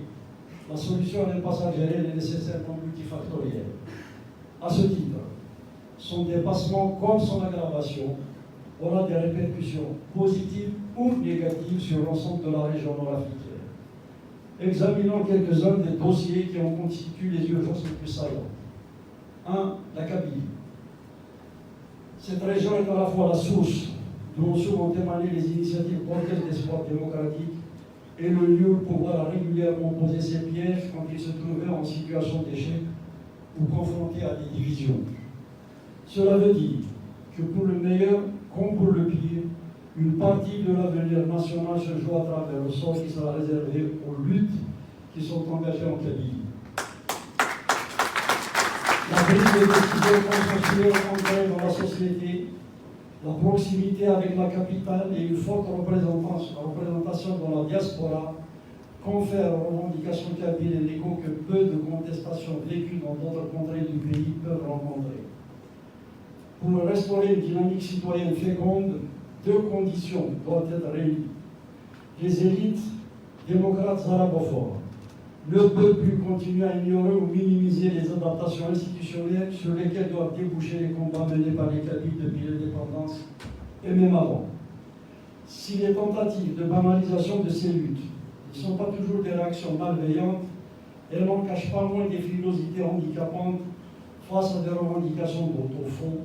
La solution à l'impasse algérienne est nécessairement multifactorielle. À ce titre, son dépassement comme son aggravation aura des répercussions positives ou négatives sur l'ensemble de la région nord-africaine. Examinons quelques-uns des dossiers qui en constituent les urgences les plus saillantes. 1. La Kabylie. Cette région est à la fois la source d'où ont souvent émané les initiatives porteuses d'espoir démocratique et le lieu où le pouvoir a régulièrement posé ses pièges quand il se trouvait en situation d'échec ou confronté à des divisions. Cela veut dire que pour le meilleur comme pour le pire, une partie de l'avenir national se joue à travers le sort qui sera réservé aux luttes qui sont engagées en Kabylie. La prise de décision consensuelle ancrée dans la société, la proximité avec la capitale et une forte représentation dans la diaspora confèrent aux revendications kabyles un écho que peu de contestations vécues dans d'autres contrées du pays peuvent rencontrer. Pour restaurer une dynamique citoyenne féconde, 2 conditions doivent être réunies. Les élites démocrates arabophores ne peuvent plus continuer à ignorer ou minimiser les adaptations institutionnelles sur lesquelles doivent déboucher les combats menés par les Kabyles depuis l'indépendance et même avant. Si les tentatives de banalisation de ces luttes ne sont pas toujours des réactions malveillantes, elles n'en cachent pas moins des frilosités handicapantes face à des revendications dont, au fond,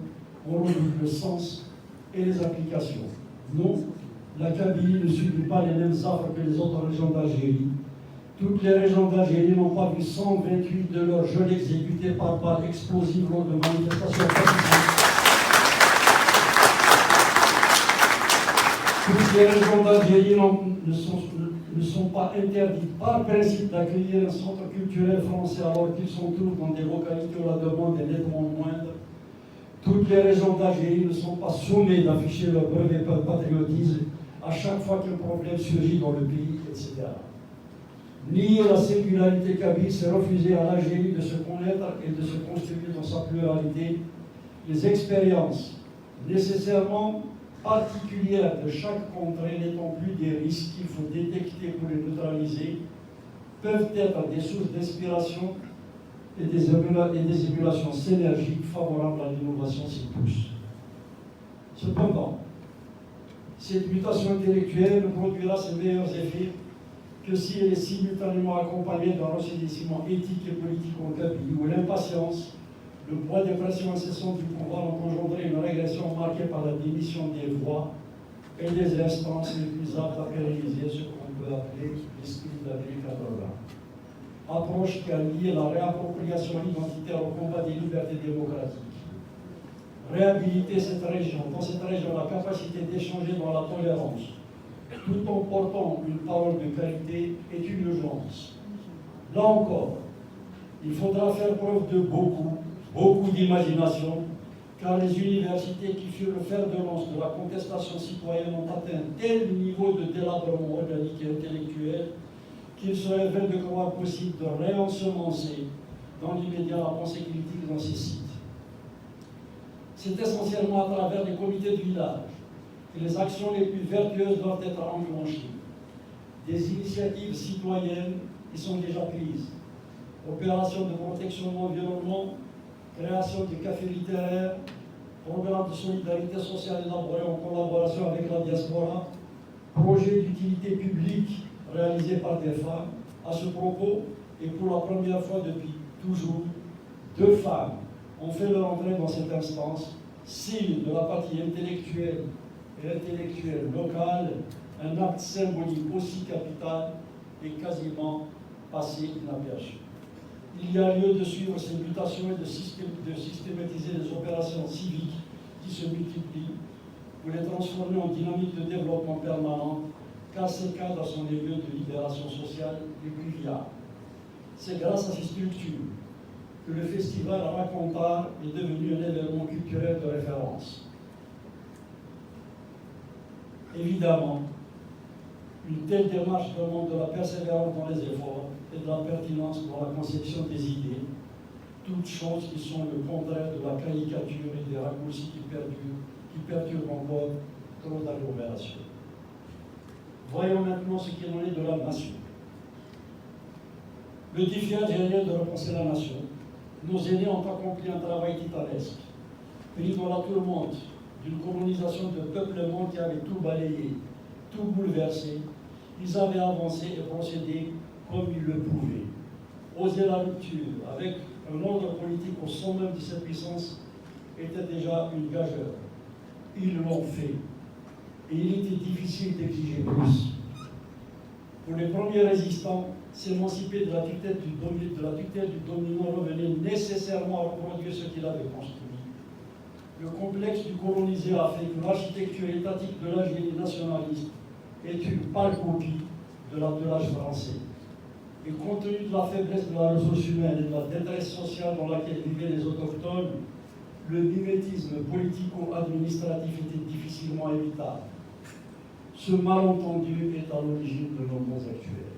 on redoute le sens et les applications. Non, la Kabylie ne subit pas les mêmes affres que les autres régions d'Algérie. Toutes les régions d'Algérie n'ont pas vu 128 de leurs jeunes exécutés par balles explosives lors de manifestations pacifiques. Toutes les régions d'Algérie ne sont pas interdites par principe d'accueillir un centre culturel français alors qu'ils sont tous dans des localités où la demande est nettement moindre. Toutes les régions d'Algérie ne sont pas sommées d'afficher leur brevet patriotisme à chaque fois qu'un problème surgit dans le pays, etc. Nier la singularité kabyle, c'est refuser à l'Algérie de se connaître et de se construire dans sa pluralité. Les expériences nécessairement particulières de chaque contrée n'étant plus des risques qu'il faut détecter pour les neutraliser, peuvent être des sources d'inspiration et des émulations synergiques favorables à l'innovation s'y pousse. Cependant, cette mutation intellectuelle ne produira ses meilleurs effets que si elle est simultanément accompagnée d'un ressaisissement éthique et politique en Kabylie, où l'impatience, le poids des pressions incessantes du pouvoir ont engendré une régression marquée par la démission des voix et des instances les plus aptes à pérenniser ce qu'on peut appeler l'esprit de l'année 80. Approche qui a lié la réappropriation identitaire au combat des libertés démocratiques. Réhabiliter cette région, dans cette région, la capacité d'échanger dans la tolérance, tout en portant une parole de qualité, est une urgence. Là encore, il faudra faire preuve de beaucoup d'imagination, car les universités qui furent le fer de lance de la contestation citoyenne ont atteint un tel niveau de délabrement organique et intellectuel qu'il serait vain de croire possible de réensemencer dans l'immédiat la pensée critique dans ces sites. C'est essentiellement à travers les comités de village que les actions les plus vertueuses doivent être enclenchées. Des initiatives citoyennes y sont déjà prises. Opérations de protection de l'environnement, création de cafés littéraires, programmes de solidarité sociale élaborés en collaboration avec la diaspora, projets d'utilité publique réalisés par des femmes. À ce propos, et pour la première fois depuis toujours, 2 femmes ont fait leur entrée dans cette instance, signe de la partie intellectuelle locale, un acte symbolique aussi capital et quasiment passé inaperçu. Il y a lieu de suivre ces mutations et de systématiser les opérations civiques qui se multiplient pour les transformer en dynamique de développement permanent, car ces cadres sont les lieux de libération sociale les plus viables. C'est grâce à ces structures que le festival Racontard est devenu un événement culturel de référence. Évidemment, une telle démarche demande de la persévérance dans les efforts et de la pertinence dans la conception des idées, toutes choses qui sont le contraire de la caricature et des raccourcis qui perturbent encore trop d'agglomérations. Voyons maintenant ce qu'il en est de la nation. Le défi algérien de repenser la nation. Nos aînés ont accompli un travail titanesque, pris dans la tourmente d'une colonisation de peuplement qui avait tout balayé, tout bouleversé. Ils avaient avancé et procédé comme ils le pouvaient. Oser la rupture avec un ordre politique au sommet de cette puissance était déjà une gageure. Ils l'ont fait. Et il était difficile d'exiger plus. Pour les premiers résistants, s'émanciper de la tutelle du dominant revenait nécessairement à reproduire ce qu'il avait construit. Le complexe du colonisé a fait que l'architecture étatique de l'Algérie nationaliste est une pâle copie de l'âge français. Et compte tenu de la faiblesse de la ressource humaine et de la détresse sociale dans laquelle vivaient les autochtones, le mimétisme politico-administratif était difficilement évitable. Ce malentendu est à l'origine de nos maux actuels.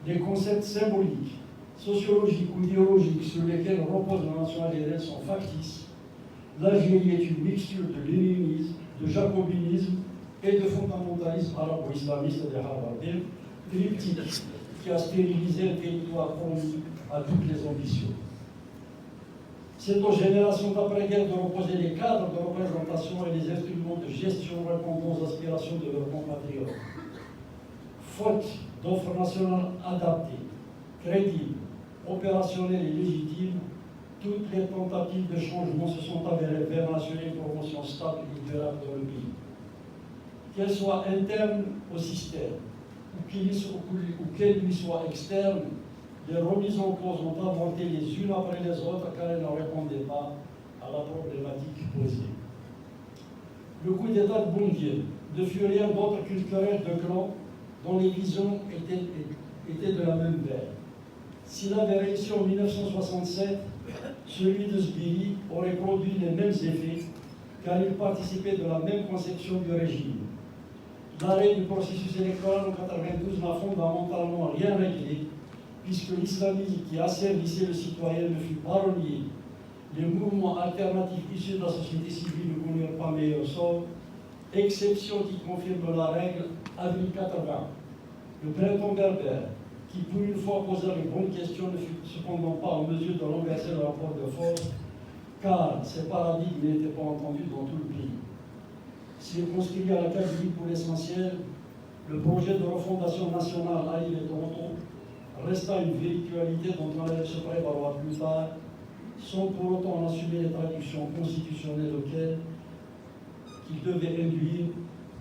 Les concepts symboliques, sociologiques ou idéologiques sur lesquels repose la nation algérienne sont factices. L'Algérie est une mixture de léninisme, de jacobinisme et de fondamentalisme arabo-islamiste et de harvardien, triptyque qui a stérilisé un territoire promis à toutes les ambitions. C'est aux générations d'après-guerre de reposer les cadres de représentation et les instruments de gestion répondant aux aspirations de leurs compatriotes. Faute d'offres nationales adaptées, crédibles, opérationnelles et légitimes, toutes les tentatives de changement se sont avérées vaines assurer une promotion stable et durable dans le pays. Qu'elle soit interne au système ou qu'elle lui soit externe, les remises en cause ont inventé les unes après les autres car elles ne répondaient pas à la problématique posée. Le coup d'État de Boumedienne ne fut rien d'autre qu'une querelle de clans dont les visions étaient de la même veine. S'il avait réussi en 1967, celui de Sbili aurait produit les mêmes effets car il participait de la même conception du régime. L'arrêt du processus électoral en 1992 n'a fondamentalement rien réglé puisque l'islamisme qui asservissait le citoyen ne fut pas renié. Les mouvements alternatifs issus de la société civile ne connurent pas meilleur sort, exception qui confirme la règle avril 80. Le printemps berbère, qui pour une fois posait les bonnes questions, ne fut cependant pas en mesure de renverser le rapport de force, car ces paradigmes n'étaient pas entendus dans tout le pays. Circonscrit à la Kabylie pour l'essentiel, le projet de refondation nationale à l'île et Toronto resta une virtualité dont on allait se prévaloir plus tard, sans pour autant en assumer les traductions constitutionnelles auxquelles qu'il devait induire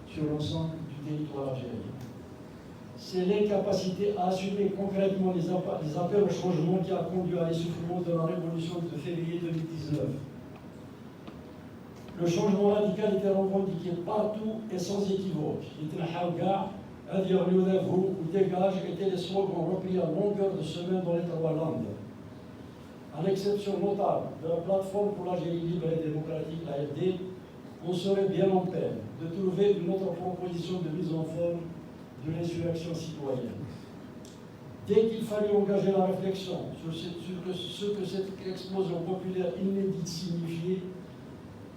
sur l'ensemble du territoire algérien. C'est l'incapacité à assumer concrètement les appels au changement qui a conduit à l'essoufflement de la révolution de février 2019. Le changement radical était revendiqué partout et sans équivoque. Ou dégage étaient les slogans repris à longueur de semaine dans les trois langues. À l'exception notable de la plateforme pour l'Algérie libre et démocratique, l'AFD, on serait bien en peine de trouver une autre proposition de mise en forme de l'insurrection citoyenne. Dès qu'il fallut engager la réflexion sur ce que cette explosion populaire inédite signifiait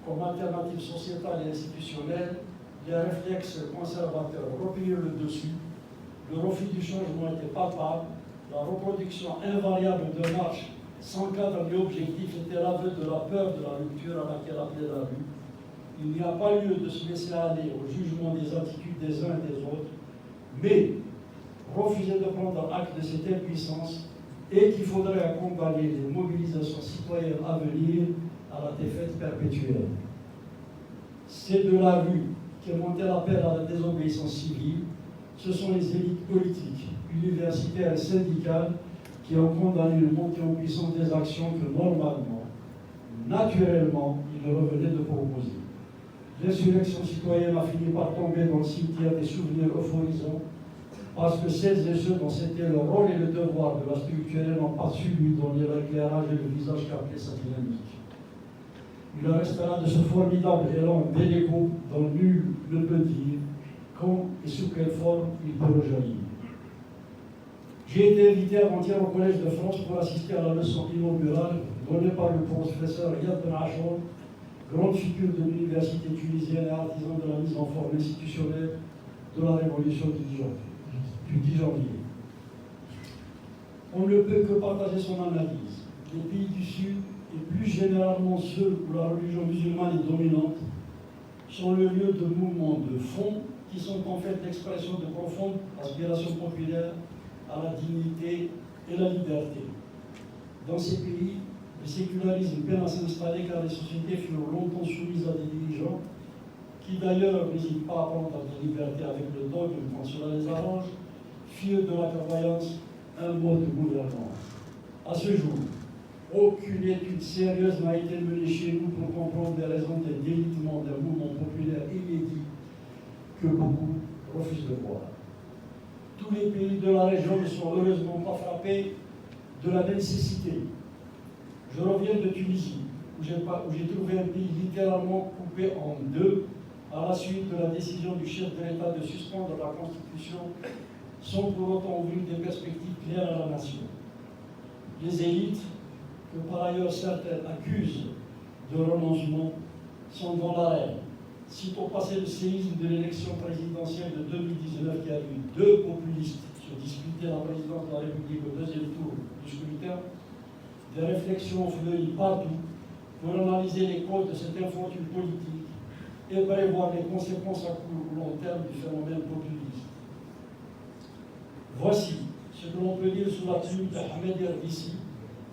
comme alternative sociétale et institutionnelle, les réflexes conservateurs reprirent le dessus, le refus du changement était palpable, la reproduction invariable de marche sans cadre ni objectif était l'aveu de la peur de la rupture à laquelle appelait la rue. Il n'y a pas lieu de se laisser aller au jugement des attitudes des uns et des autres, mais refuser de prendre acte de cette impuissance et qu'il faudrait accompagner les mobilisations citoyennes à venir à la défaite perpétuelle. C'est de la rue qu'est monté l'appel à la désobéissance civile. Ce sont les élites politiques, universitaires et syndicales qui ont condamné une montée en puissance des actions que normalement, naturellement, il leur revenait de proposer. L'insurrection citoyenne a fini par tomber dans le cimetière des souvenirs euphorisants parce que celles et ceux dont c'était le rôle et le devoir de la structurer n'ont pas su lui donner l'éclairage et le visage qu'appelait sa dynamique. Il restera de ce formidable élan bellico dont nul ne peut dire quand et sous quelle forme il peut rejaillir. J'ai été invité avant-hier au Collège de France pour assister à la leçon inaugurale donnée par le professeur Riyad Ben Achour, grande figure de l'université tunisienne et artisan de la mise en forme institutionnelle de la révolution du 10 janvier. On ne peut que partager son analyse. Les pays du Sud, et plus généralement ceux où la religion musulmane est dominante, sont le lieu de mouvements de fond qui sont en fait l'expression de profondes aspirations populaires à la dignité et la liberté. Dans ces pays, le sécularisme peine à s'installer car les sociétés furent longtemps soumises à des dirigeants qui d'ailleurs n'hésitent pas à prendre des libertés avec le dogme quand cela les arrange, firent de la croyance un mode de gouvernance. À ce jour, aucune étude sérieuse n'a été menée chez nous pour comprendre les raisons des délitements d'un mouvement populaire inédit que beaucoup refusent de voir. Tous les pays de la région ne sont heureusement pas frappés de la nécessité. Je reviens de Tunisie, où j'ai trouvé un pays littéralement coupé en deux à la suite de la décision du chef de l'État de suspendre la Constitution sans pour autant ouvrir des perspectives claires à la nation. Les élites, que par ailleurs certaines accusent de renoncement, sont dans l'arène. Sitôt passé le séisme de l'élection présidentielle de 2019 qui a vu deux populistes se disputer la présidence de la République au deuxième tour du scrutin, des réflexions ont fleuri partout pour analyser les causes de cette infortune politique et prévoir les conséquences à court ou long terme du phénomène populiste. Voici ce que l'on peut dire sous la plume d'Ahmed Erbissi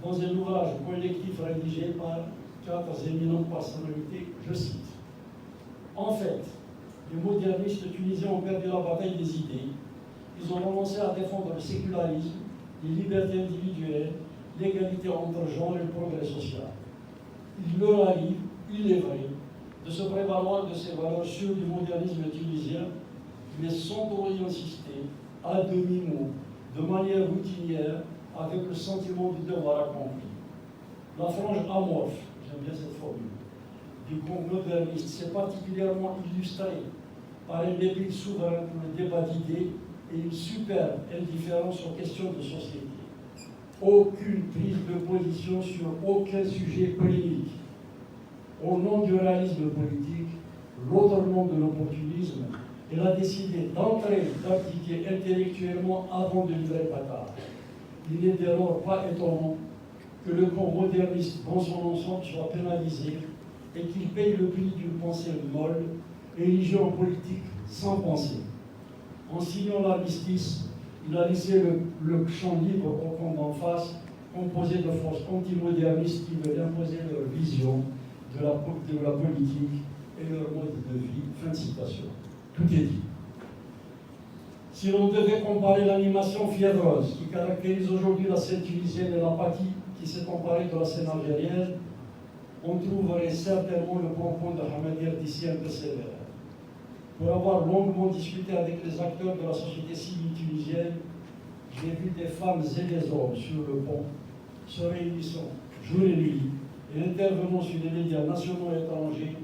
dans un ouvrage collectif rédigé par 4 éminentes personnalités, je cite. En fait, les modernistes tunisiens ont perdu la bataille des idées. Ils ont renoncé à défendre le sécularisme, les libertés individuelles, l'égalité entre genres et le progrès social. Il leur arrive, il est vrai, de se prévaloir de ces valeurs sûres du modernisme tunisien, mais sans pour y insister, à demi-mot, de manière routinière, avec le sentiment du devoir accompli. La frange amorphe, j'aime bien cette formule, du camp moderniste s'est particulièrement illustrée par un débit souverain pour le débat d'idées et une superbe indifférence aux questions de société. Aucune prise de position sur aucun sujet polémique. Au nom du réalisme politique, l'autre nom de l'opportunisme, elle a décidé d'entrer, d'appliquer intellectuellement avant de livrer bataille. Il n'est dès lors pas étonnant que le camp moderniste dans son ensemble soit pénalisé et qu'il paye le prix d'une pensée molle, érigée en politique sans pensée. En signant l'armistice, il a laissé le champ libre au camp d'en face, composé de forces antimodernistes qui veulent imposer leur vision de la politique et leur mode de vie. Fin de citation. Tout est dit. Si l'on devait comparer l'animation fiévreuse qui caractérise aujourd'hui la scène tunisienne et l'apathie qui s'est emparée de la scène algérienne, on trouverait certainement le propos de Hamadi Erdissi un peu sévère. Pour avoir longuement discuté avec les acteurs de la société civile tunisienne, j'ai vu des femmes et des hommes sur le pont se réunissant jour et nuit et intervenant sur les médias nationaux et étrangers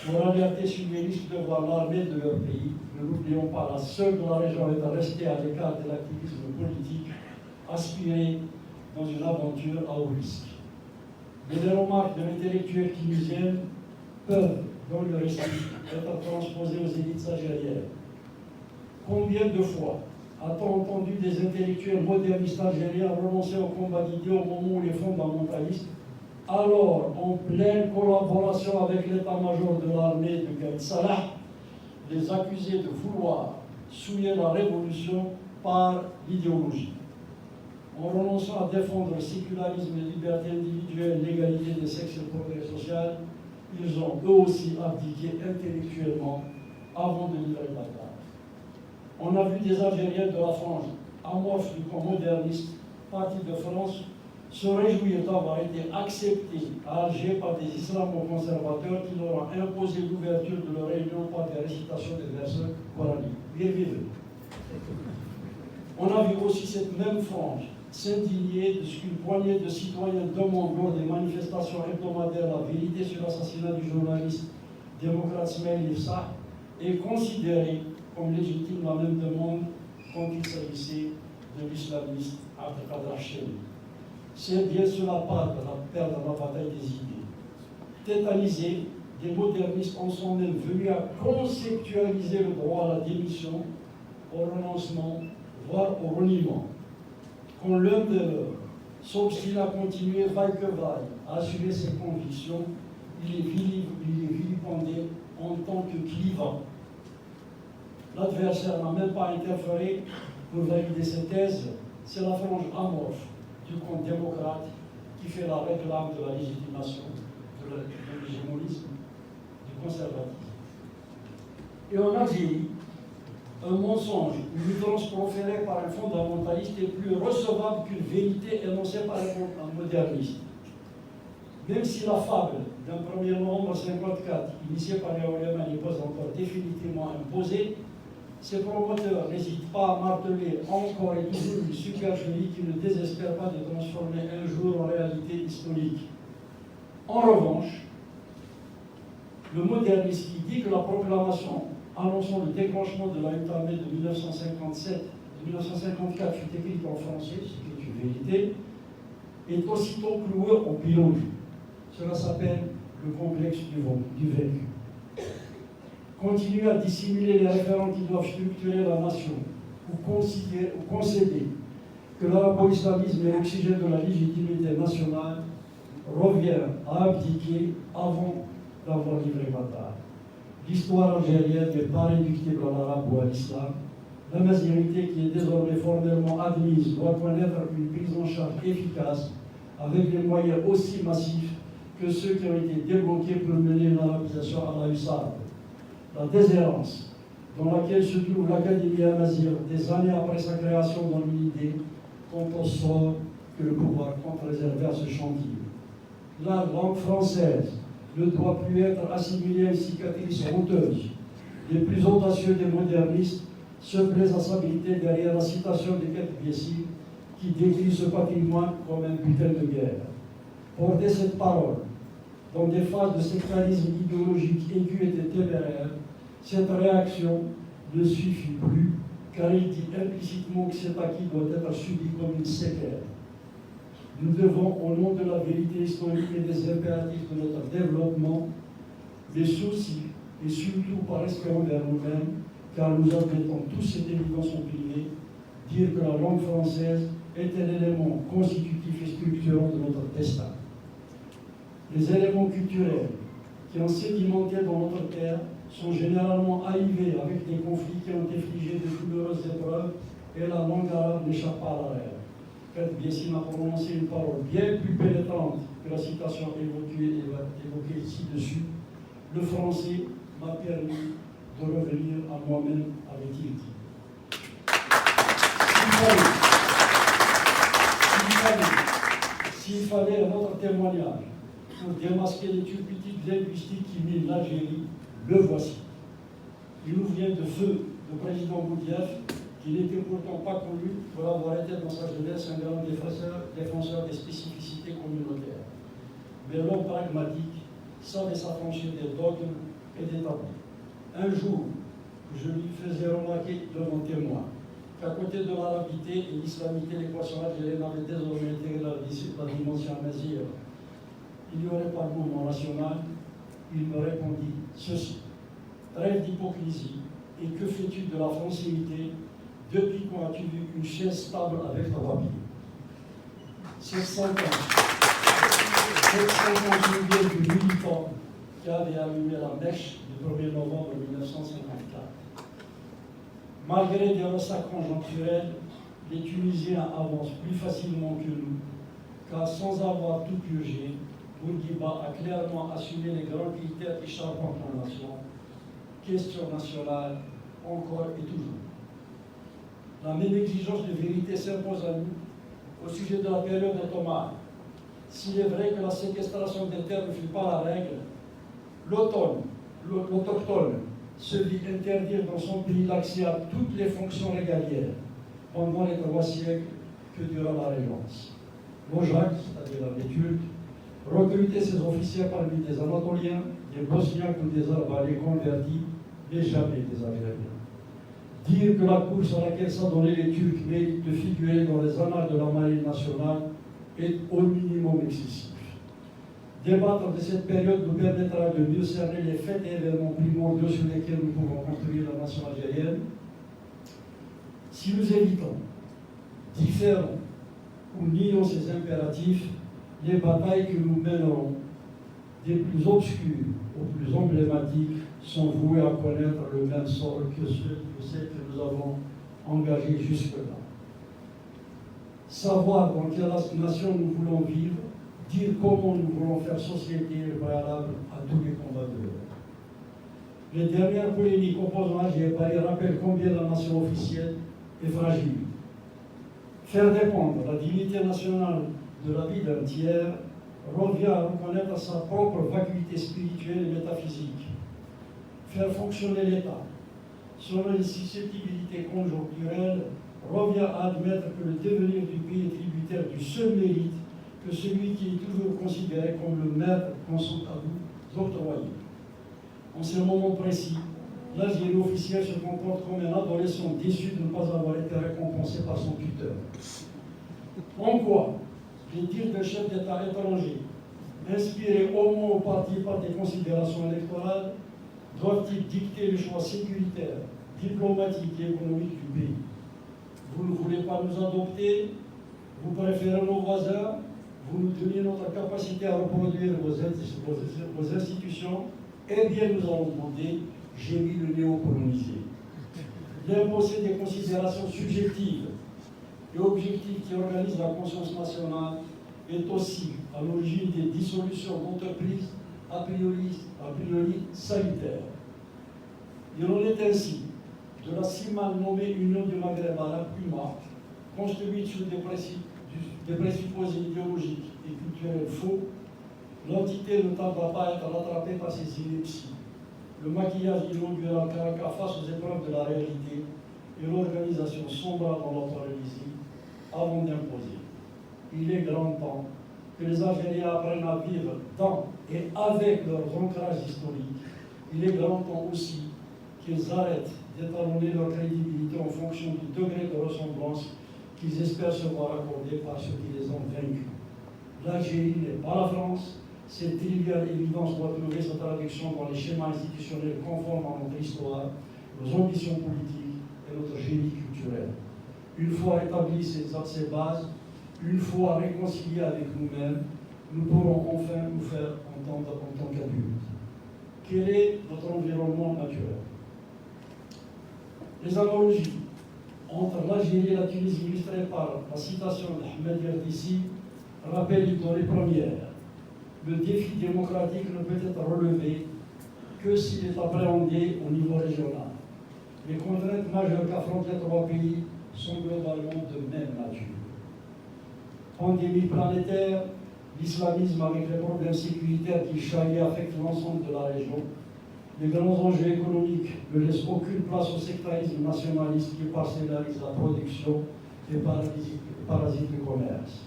pour alerter sur les risques de voir l'armée de leur pays. Ne l'oublions pas, la seule de la région est restée à l'écart de l'activisme politique, aspirée dans une aventure à haut risque. Mais les remarques de l'intellectuel tunisienne peuvent, dans le récit, être transposées aux élites algériennes. Combien de fois a-t-on entendu des intellectuels modernistes algériens renoncer au combat d'idées au moment où les fondamentalistes, alors en pleine collaboration avec l'état-major de l'armée de Gaïd Salah, les accusaient de vouloir souiller la révolution par l'idéologie. En renonçant à défendre le sécularisme, les libertés individuelles, l'égalité des sexes et le progrès social, ils ont eux aussi abdiqué intellectuellement avant de livrer la bataille. On a vu des Algériens de la frange amorphe du camp moderniste, partis de France, se réjouir d'avoir été acceptés à Alger par des islamo-conservateurs qui leur ont imposé l'ouverture de leur réunion par des récitations des versets coraniques. Bien vivre. On a vu aussi cette même frange s'indigner de ce qu'une poignée de citoyens demandent lors des manifestations hebdomadaires la vérité sur l'assassinat du journaliste démocrate Smaïl Ifsah et considérer comme légitime la même demande quand il s'agissait de l'islamiste Abdelkader Cheni. C'est bien cela perdre la bataille des idées. Tétanisés, des modernistes en sont même venus à conceptualiser le droit à la démission, au renoncement, voire au reniement. Quand l'un de leurs s'obstine à continuer, vaille que vaille, à assumer ses convictions, il est vilipendé en tant que clivant. L'adversaire n'a même pas interféré pour valider ses thèses, c'est la frange amorphe du camp démocrate qui fait la réclame de la légitimation, de l'hégémonisme, du conservatisme. Et en Algérie, un mensonge, une outrance proférée par un fondamentaliste est plus recevable qu'une vérité énoncée par un moderniste. Même si la fable d'un 1er novembre 1954, initiée par Léon Lehman, n'est pas encore définitivement imposée, ses promoteurs n'hésitent pas à marteler encore et toujours une supercherie qui ne désespère pas de transformer un jour en réalité historique. En revanche, le moderniste qui dit que la proclamation annonçant le déclenchement de la lutte armée de 1954 fut écrite en français, ce qui est une vérité, est aussitôt cloué au pilon. Cela s'appelle le complexe du vaincu. Continuer à dissimuler les référents qui doivent structurer la nation, ou concéder que l'arabo-islamisme est l'oxygène de la légitimité nationale, revient à abdiquer avant d'avoir livré bataille. L'histoire algérienne n'est pas réductible à l'arabe ou à l'islam. La majorité qui est désormais formellement admise doit connaître une prise en charge efficace avec des moyens aussi massifs que ceux qui ont été débloqués pour mener une arabisation à la USAID. La déshérence dans laquelle se trouve l'Académie Amazigh des années après sa création dans l'unité compte sort que le pouvoir compte réserver à ce chantier. La langue française ne doit plus être assimilée à une cicatrice honteuse. Les plus audacieux des modernistes se plaisent à s'habiliter derrière la citation de Kate-Biessi qui décrit ce patrimoine comme un butin de guerre. Porter cette parole dans des phases de sectarisme idéologique aigu et téméraire, cette réaction ne suffit plus, car il dit implicitement que cet acquis doit être subi comme une séquelle. Nous devons, au nom de la vérité historique et des impératifs de notre développement, des soucis et surtout par respect envers nous-mêmes, car nous admettons tous cette évidence en privé, dire que la langue française est un élément constitutif et structurant de notre destin. Les éléments culturels qui ont sédimenté dans notre terre sont généralement arrivés avec des conflits qui ont infligé de douloureuses épreuves et la langue arabe n'échappe pas à la règle. Kate-Biessi m'a prononcé une parole bien plus pénétrante que la citation évoquée ci-dessus. Le français m'a permis de revenir à moi-même, avait-il dit. S'il fallait un autre témoignage pour démasquer les turpitudes linguistiques qui minent l'Algérie, le voici. Il nous vient de feu le président Boudiaf, qui n'était pourtant pas connu pour avoir été dans sa jeunesse un grand défenseur des spécificités communautaires. Mais l'homme pragmatique savait s'affranchir des dogmes et des tabous. Un jour, je lui faisais remarquer devant témoin qu'à côté de l'arabité et l'islamité, l'équation algérienne avait désormais intégré la dimension amazigh. Il n'y aurait pas de mouvement national. Il me répondit ceci. Rêve d'hypocrisie, et que fais-tu de la francilité? Depuis quand as-tu vu une chaise stable avec un wabi? 750 du militant qui avait allumé la mèche du 1er novembre 1954. Malgré des ressacs conjoncturels, les Tunisiens avancent plus facilement que nous, car sans avoir tout purgé, Bourguiba a clairement assumé les grands critères qui charpentent la nation. Question nationale, encore et toujours. La même exigence de vérité s'impose à nous au sujet de la période ottomane. S'il est vrai que la séquestration des terres ne fut pas la règle, l'autochtone se vit interdire dans son pays l'accès à toutes les fonctions régalières pendant les 3 siècles que dura la Régence. L'Ojak, c'est-à-dire les Turcs, recrutait ses officiers parmi des Anatoliens, des Bosniaques ou des Albanais convertis, mais jamais des Algériens. Dire que la course à laquelle s'adonnaient les Turcs mérite de figurer dans les annales de la marine nationale est au minimum excessif. Débattre de cette période nous permettra de mieux cerner les faits et événements primordiaux sur lesquels nous pouvons construire la nation algérienne. Si nous évitons, différons ou nions ces impératifs, les batailles que nous mènerons, des plus obscures aux plus emblématiques, sont vouées à connaître le même sort que celles que nous avons engagées jusque-là. Savoir dans quelle nation nous voulons vivre, dire comment nous voulons faire société est préalable à tous les combats de l'heure. Les dernières polémiques opposant Alger et Paris rappellent combien la nation officielle est fragile. Faire dépendre la dignité nationale de la vie d'un tiers revient à reconnaître sa propre vacuité spirituelle et métaphysique. Faire fonctionner l'État selon les susceptibilités conjoncturelles revient à admettre que le devenir du pays est tributaire du seul mérite que celui qui est toujours considéré comme le maître consent à vous octroyer. En ce moment précis, l'Algérie officielle se comporte comme un adolescent déçu de ne pas avoir été récompensé par son tuteur. En quoi les dires de chefs d'État étrangers, inspirés au moins au parti par des considérations électorales, doivent-ils dicter le choix sécuritaire, diplomatique et économique du pays? Vous ne voulez pas nous adopter? Vous préférez nos voisins? Vous nous donnez notre capacité à reproduire vos institutions? Eh bien, nous allons demander, j'ai mis le néocolonisé. L'imposer des considérations subjectives et objectives qui organisent la conscience nationale est aussi à l'origine des dissolutions d'entreprises a priori salutaires. Il en est ainsi de la si mal nommée Union du Maghreb arabe, UMA, construite sur des présupposés idéologiques et culturels faux. L'entité ne tardera pas à être rattrapée par ses inepties. Le maquillage inaugural Caracas face aux épreuves de la réalité et l'organisation sombra dans la paralysie avant d'imposer. Il est grand temps que les Algériens apprennent à vivre dans et avec leurs ancrages historiques. Il est grand temps aussi qu'ils arrêtent d'étalonner leur crédibilité en fonction du degré de ressemblance qu'ils espèrent se voir accorder par ceux qui les ont vaincus. L'Algérie n'est pas la France. Cette triviale évidence doit trouver sa traduction dans les schémas institutionnels conformes à notre histoire, nos ambitions politiques et notre génie culturel. Une fois établies ces bases, une fois réconciliés avec nous-mêmes, nous pourrons enfin nous faire entendre en tant qu'adultes. Quel est notre environnement naturel? Les analogies entre l'Algérie et la Tunisie illustrées par la citation d'Ahmed Yardissi rappellent une donnée première. Le défi démocratique ne peut être relevé que s'il est appréhendé au niveau régional. Les contraintes majeures qu'affrontent les trois pays sont globalement de même nature. Pandémie planétaire, l'islamisme avec les problèmes sécuritaires qui chahutent et affectent l'ensemble de la région, les grands enjeux économiques ne laissent aucune place au sectarisme nationaliste qui parcellarise la production et parasite le commerce.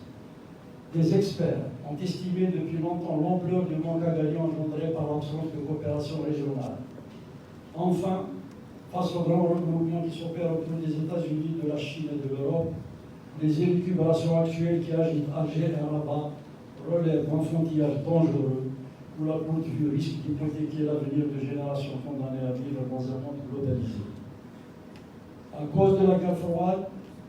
Des experts ont estimé depuis longtemps l'ampleur du manque à gagner engendré par l'absence de coopération régionale. Enfin, face aux grands regroupements qui s'opèrent autour des États-Unis, de la Chine et de l'Europe, les élucubrations actuelles qui agitent Alger et Rabat relèvent d'enfantillage dangereux où la courte vue risque d'hypothéquer l'avenir de générations condamnées à vivre dans un monde globalisé. À cause de la guerre froide,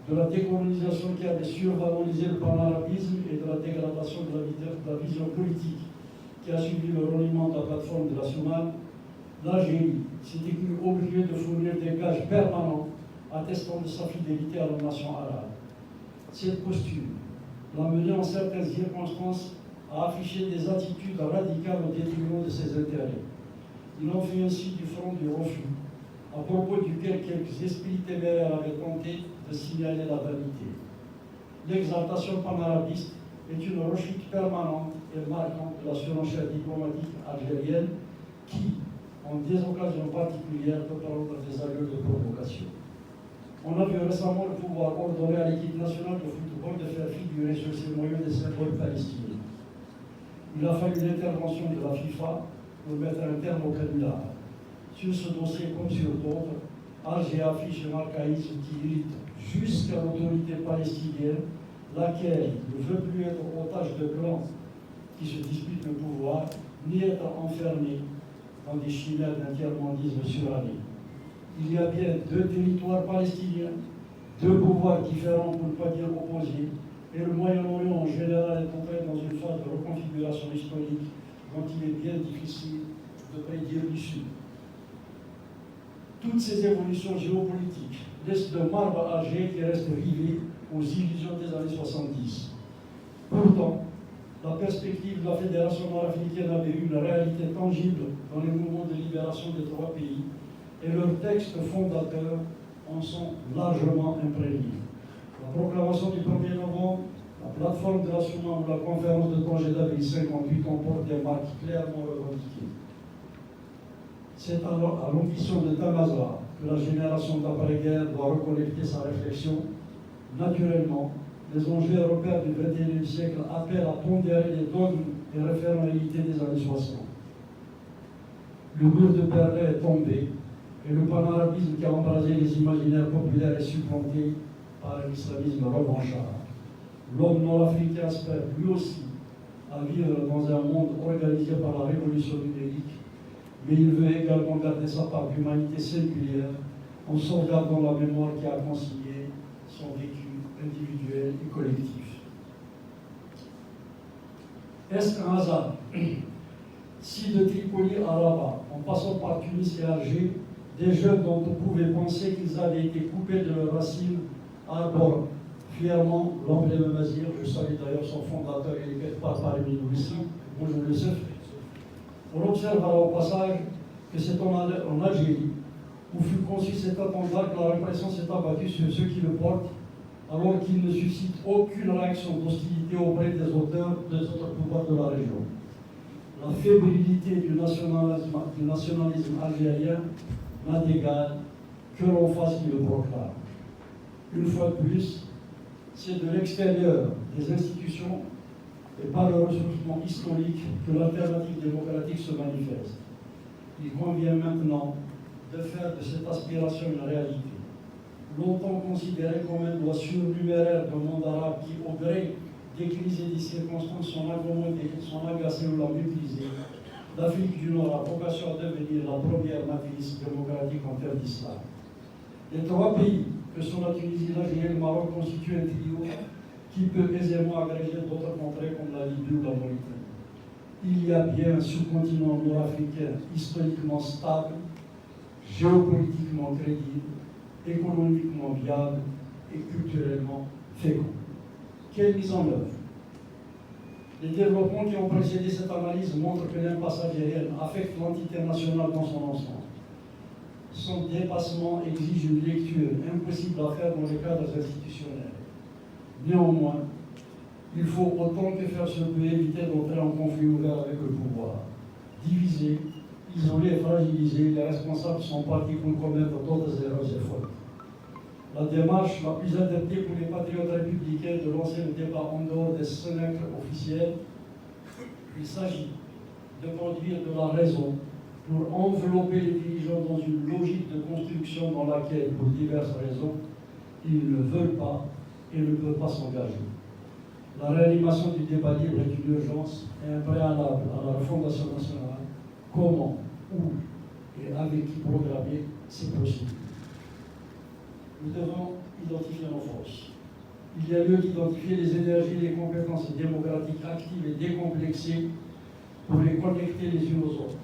de la décolonisation qui avait survalorisé le panarabisme et de la dégradation de la vision politique qui a suivi le reniement de la plateforme de la Soumane, l'Algérie s'était crue obligée de fournir des gages permanents attestant de sa fidélité à la nation arabe. Cette posture l'a mené en certaines circonstances à afficher des attitudes radicales au détriment de ses intérêts. Il en fait ainsi du front du refus, à propos duquel quelques esprits téméraires avaient tenté de signaler la vanité. L'exaltation panarabiste est une rechute permanente et marquante de la surenchère diplomatique algérienne qui, en des occasions particulières, peut prendre des allures de provocation. On a vu récemment le pouvoir ordonner à l'équipe nationale de football de faire figurer sur ses moyens des symboles palestiniens. Il a fallu l'intervention de la FIFA pour mettre un terme au canular. Sur ce dossier comme sur d'autres, Alger affiche un archaïsme qui irrite jusqu'à l'autorité palestinienne, laquelle ne veut plus être otage de clans qui se disputent le pouvoir, ni être enfermée dans des chimères d'un tiers-mondisme suranné. Il y a bien deux territoires palestiniens, deux pouvoirs différents pour ne pas dire opposés, et le Moyen-Orient en général est entré dans une phase de reconfiguration historique dont il est bien difficile de prédire l'issue. Toutes ces évolutions géopolitiques laissent de marbre Alger qui reste rivé aux illusions des années 70. Pourtant, la perspective de la Fédération nord-africaine avait eu une réalité tangible dans les mouvements de libération des trois pays, et leurs textes fondateurs en sont largement imprégnés. La proclamation du 1er novembre, la plateforme de la Soumane ou la conférence de Tanger d'avril 58 comportent des marques clairement revendiquées. C'est alors à l'ambition de Tamazra que la génération d'après-guerre doit reconnecter sa réflexion. Naturellement, les enjeux européens du XXIe siècle appellent à pondérer les dogmes et référentialités des années 60. Le mur de Berlin est tombé et le panarabisme qui a embrasé les imaginaires populaires est supplanté par un islamisme revanchard. L'homme nord-africain aspire lui aussi à vivre dans un monde organisé par la révolution numérique, mais il veut également garder sa part d'humanité singulière en sauvegardant la mémoire qui a concilié son vécu individuel et collectif. Est-ce un hasard si de Tripoli à Rabat, en passant par Tunis et Alger, des jeunes dont on pouvait penser qu'ils avaient été coupés de leurs racines, arborent fièrement l'emblème Mazir. Je salue d'ailleurs son fondateur, il est quelque part parmi nous ici. Bonjour les œufs. On observe alors au passage que c'est en Algérie où fut conçu cet attentat que la répression s'est abattue sur ceux qui le portent, alors qu'il ne suscite aucune réaction d'hostilité auprès des auteurs des autres pouvoirs de la région. La fébrilité du nationalisme algérien n'a d'égal que l'on fasse qui le proclame. Une fois de plus, c'est de l'extérieur des institutions et par le ressourcement historique que l'alternative démocratique se manifeste. Il convient maintenant de faire de cette aspiration une réalité. Longtemps considérée comme un doigt surnuméraire du monde arabe qui, au gré des crises et des circonstances, sont accommodés, sont agacés ou la méprisés, l'Afrique du Nord a vocation à devenir la première matrice démocratique en terre d'islam. Les trois pays que sont la Tunisie, l'Algérie et le Maroc constituent un trio qui peut aisément agréger d'autres contrées comme la Libye ou la Mauritanie. Il y a bien un sous-continent nord-africain historiquement stable, géopolitiquement crédible, économiquement viable et culturellement fécond. Quelle mise en œuvre? Les développements qui ont précédé cette analyse montrent que l'impasse algérienne affecte l'entité nationale dans son ensemble. Son dépassement exige une lecture impossible à faire dans les cadres institutionnels. Néanmoins, il faut autant que faire se peut éviter d'entrer en conflit ouvert avec le pouvoir. Diviser, isoler et fragiliser, les responsables sont partis pour commettre d'autres erreurs et fautes. La démarche la plus adaptée pour les patriotes républicains est de lancer le débat en dehors des fenêtres officielles. Il s'agit de conduire de la raison pour envelopper les dirigeants dans une logique de construction dans laquelle, pour diverses raisons, ils ne veulent pas et ne peuvent pas s'engager. La réanimation du débat libre est une urgence et un préalable à la refondation nationale. Comment, où et avec qui programmer, c'est possible. Nous devons identifier nos forces. Il y a lieu d'identifier les énergies et les compétences démocratiques actives et décomplexées pour les connecter les unes aux autres.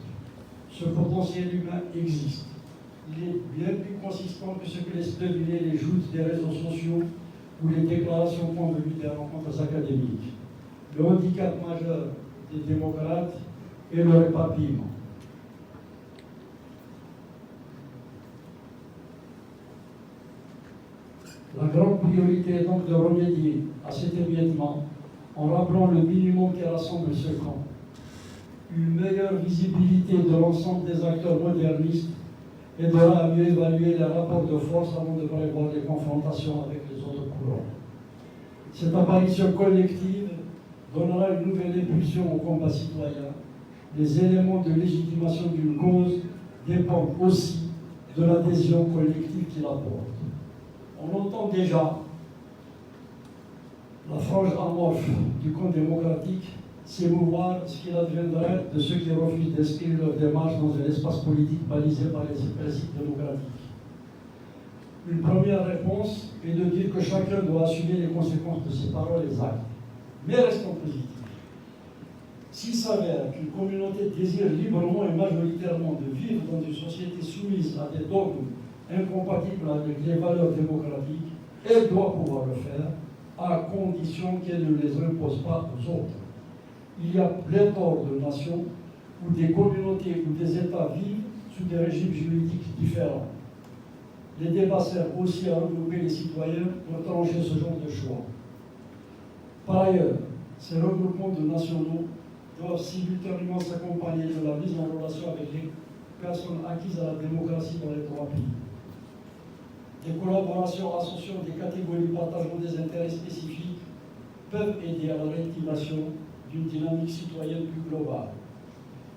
Ce potentiel humain existe. Il est bien plus consistant que ce que laissent deviner les joutes des réseaux sociaux ou les déclarations convenues des rencontres académiques. Le handicap majeur des démocrates est leur éparpillement. La grande priorité est donc de remédier à cet émiettement en rappelant le minimum qui rassemble ce camp. Une meilleure visibilité de l'ensemble des acteurs modernistes aidera à mieux évaluer les rapports de force avant de prévoir des confrontations avec les autres courants. Cette apparition collective donnera une nouvelle impulsion au combat citoyen. Les éléments de légitimation d'une cause dépendent aussi de l'adhésion collective qui la porte. On entend déjà la frange amorphe du camp démocratique s'émouvoir ce qu'il adviendrait de ceux qui refusent d'inscrire leur démarche dans un espace politique balisé par les principes démocratiques. Une première réponse est de dire que chacun doit assumer les conséquences de ses paroles et actes. Mais restons positifs. S'il s'avère qu'une communauté désire librement et majoritairement de vivre dans une société soumise à des dogmes incompatibles avec les valeurs démocratiques, elle doit pouvoir le faire, à condition qu'elle ne les impose pas aux autres. Il y a pléthore de nations où des communautés ou des États vivent sous des régimes juridiques différents. Les débats servent aussi à regrouper les citoyens pour trancher ce genre de choix. Par ailleurs, ces regroupements de nationaux doivent simultanément s'accompagner de la mise en relation avec les personnes acquises à la démocratie dans les trois pays. Des collaborations associant des catégories partageant des intérêts spécifiques peuvent aider à la réactivation d'une dynamique citoyenne plus globale.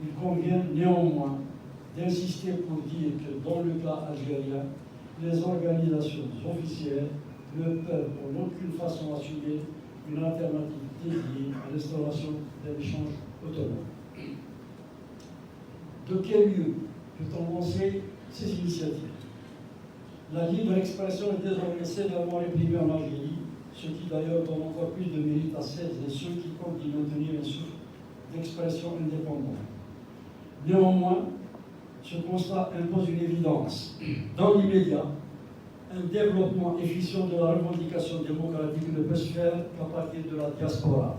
Il convient néanmoins d'insister pour dire que dans le cas algérien, les organisations officielles ne peuvent en aucune façon assumer une alternative dédiée à l'instauration d'un échange autonome. De quel lieu peut-on lancer ces initiatives? La libre expression est désormais sévèrement réprimée en Algérie, ce qui d'ailleurs donne encore plus de mérite à celles et ceux qui comptent y maintenir un souffle d'expression indépendante. Néanmoins, ce constat impose une évidence. Dans l'immédiat, un développement efficient de la revendication démocratique ne peut se faire qu'à partir de la diaspora.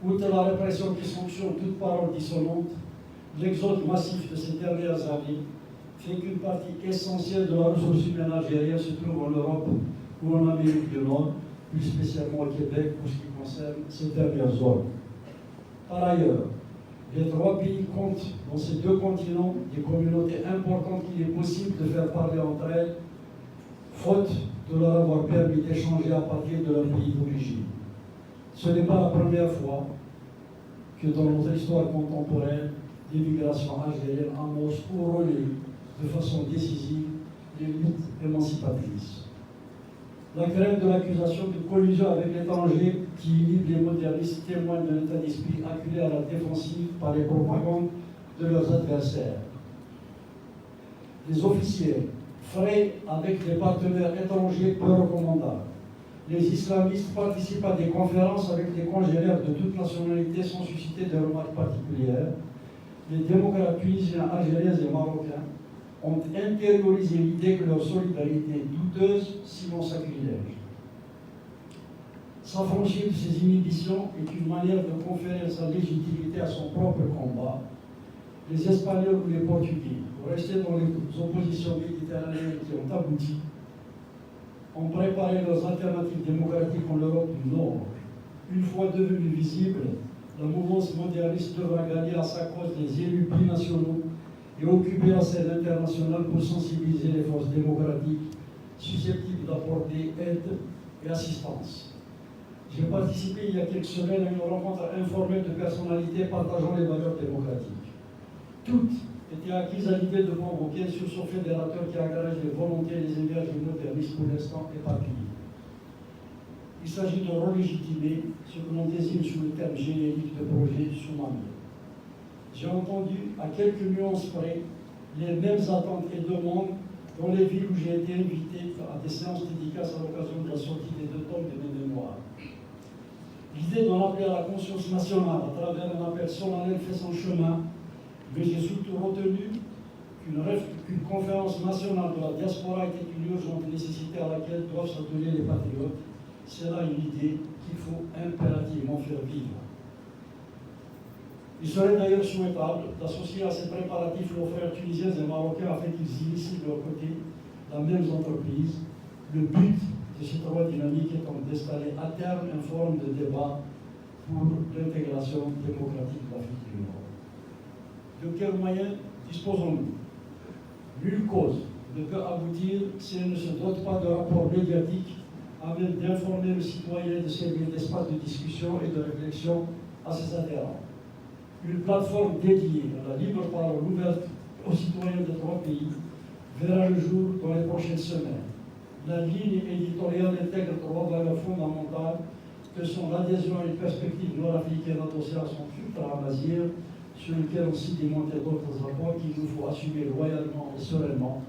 Outre la répression qui sanctionne toute parole dissonante, l'exode massif de ces dernières années fait qu'une partie essentielle de la ressource humaine algérienne se trouve en Europe ou en Amérique du Nord, plus spécialement au Québec pour ce qui concerne ces dernières zones. Par ailleurs, les 3 pays comptent dans ces 2 continents des communautés importantes qu'il est possible de faire parler entre elles, faute de leur avoir permis d'échanger à partir de leur pays d'origine. Ce n'est pas la première fois que dans notre histoire contemporaine, l'immigration algérienne amorce ou relaie de façon décisive les luttes émancipatrices. La crainte de l'accusation de collusion avec l'étranger qui inhibe les modernistes témoigne d'un état d'esprit acculé à la défensive par les propagandes de leurs adversaires. Les officiers fraient avec des partenaires étrangers peu recommandables. Les islamistes participent à des conférences avec des congénères de toute nationalité sans susciter de remarques particulières. Les démocrates tunisiens, algériens et marocains ont intériorisé l'idée que leur solidarité est douteuse, sinon sacrilège. S'affranchir de ces inhibitions est une manière de conférer sa légitimité à son propre combat. Les Espagnols ou les Portugais, pour rester dans les oppositions méditerranéennes qui ont abouti, ont préparé leurs alternatives démocratiques en Europe du Nord. Une fois devenue visible, la mouvance moderniste devra gagner à sa cause les élus binationaux et occuper la scène internationale pour sensibiliser les forces démocratiques susceptibles d'apporter aide et assistance. J'ai participé il y a quelques semaines à une rencontre informelle de personnalités partageant les valeurs démocratiques. Toutes étaient acquises à l'idée de prendre pied sur son fédérateur qui agrège les volontés et les énergies modernistes pour l'instant éparpillées. Il s'agit de relégitimer ce que l'on désigne sous le terme générique de projet sous-marine. J'ai entendu à quelques nuances près les mêmes attentes et demandes dans les villes où j'ai été invité à des séances dédicaces à l'occasion de la sortie des 2 tomes de mes mémoires. L'idée d'en appeler à la conscience nationale à travers un appel solennel fait son chemin, mais j'ai surtout retenu qu'une conférence nationale de la diaspora était une urgente nécessité à laquelle doivent s'atteler les patriotes. C'est là une idée qu'il faut impérativement faire vivre. Il serait d'ailleurs souhaitable d'associer à ces préparatifs nos frères tunisiens et marocains afin qu'ils initient de leur côté la même entreprise. Le but de ces 3 dynamiques étant d'installer à terme une forme de débat pour l'intégration démocratique de l'Afrique du Nord. De quels moyens disposons-nous? Nulle cause ne peut aboutir si elle ne se dote pas de rapports médiatiques à même d'informer le citoyen et de servir d'espace de discussion et de réflexion à ses adhérents. Une plateforme dédiée à la libre parole ouverte aux citoyens de 3 pays verra le jour dans les prochaines semaines. La ligne éditoriale intègre 3 valeurs fondamentales que sont l'adhésion à une perspective nord-africaine adossée à son futur Amazigh, sur lequel ont sédimenté d'autres rapports qu'il nous faut assumer loyalement et sereinement,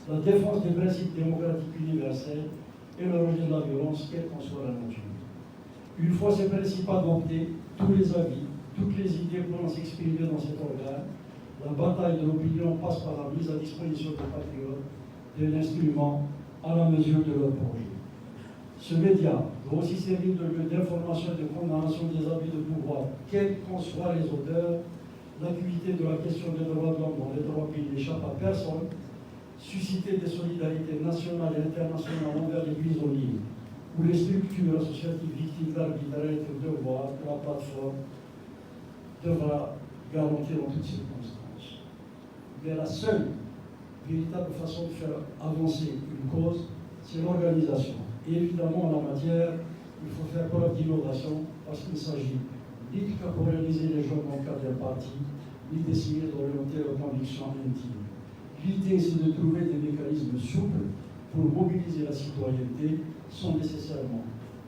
la défense des principes démocratiques universels et le rejet de la violence, quelle qu'en soit la nature. Une fois ces principes adoptés, tous les avis, toutes les idées pourront s'exprimer dans cet organe. La bataille de l'opinion passe par la mise à disposition des patriotes d'un instrument à la mesure de leur projet. Ce média doit aussi servir de lieu d'information et de condamnation des abus de pouvoir, quels qu'en soient les auteurs. L'acuité de la question des droits de l'homme dans les 3 pays n'échappe à personne. Susciter des solidarités nationales et internationales envers les prisonniers ou les structures associatives victimes d'arbitraire est un devoir que la plateforme devra garantir en toutes circonstances. Mais la seule véritable façon de faire avancer une cause, c'est l'organisation. Et évidemment, en la matière, il faut faire preuve d'innovation parce qu'il s'agit ni de caporaliser les gens dans le cadre d'un parti, ni d'essayer d'orienter leurs convictions intimes. L'idée, c'est de trouver des mécanismes souples pour mobiliser la citoyenneté sans nécessairement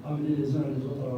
amener les uns et les autres à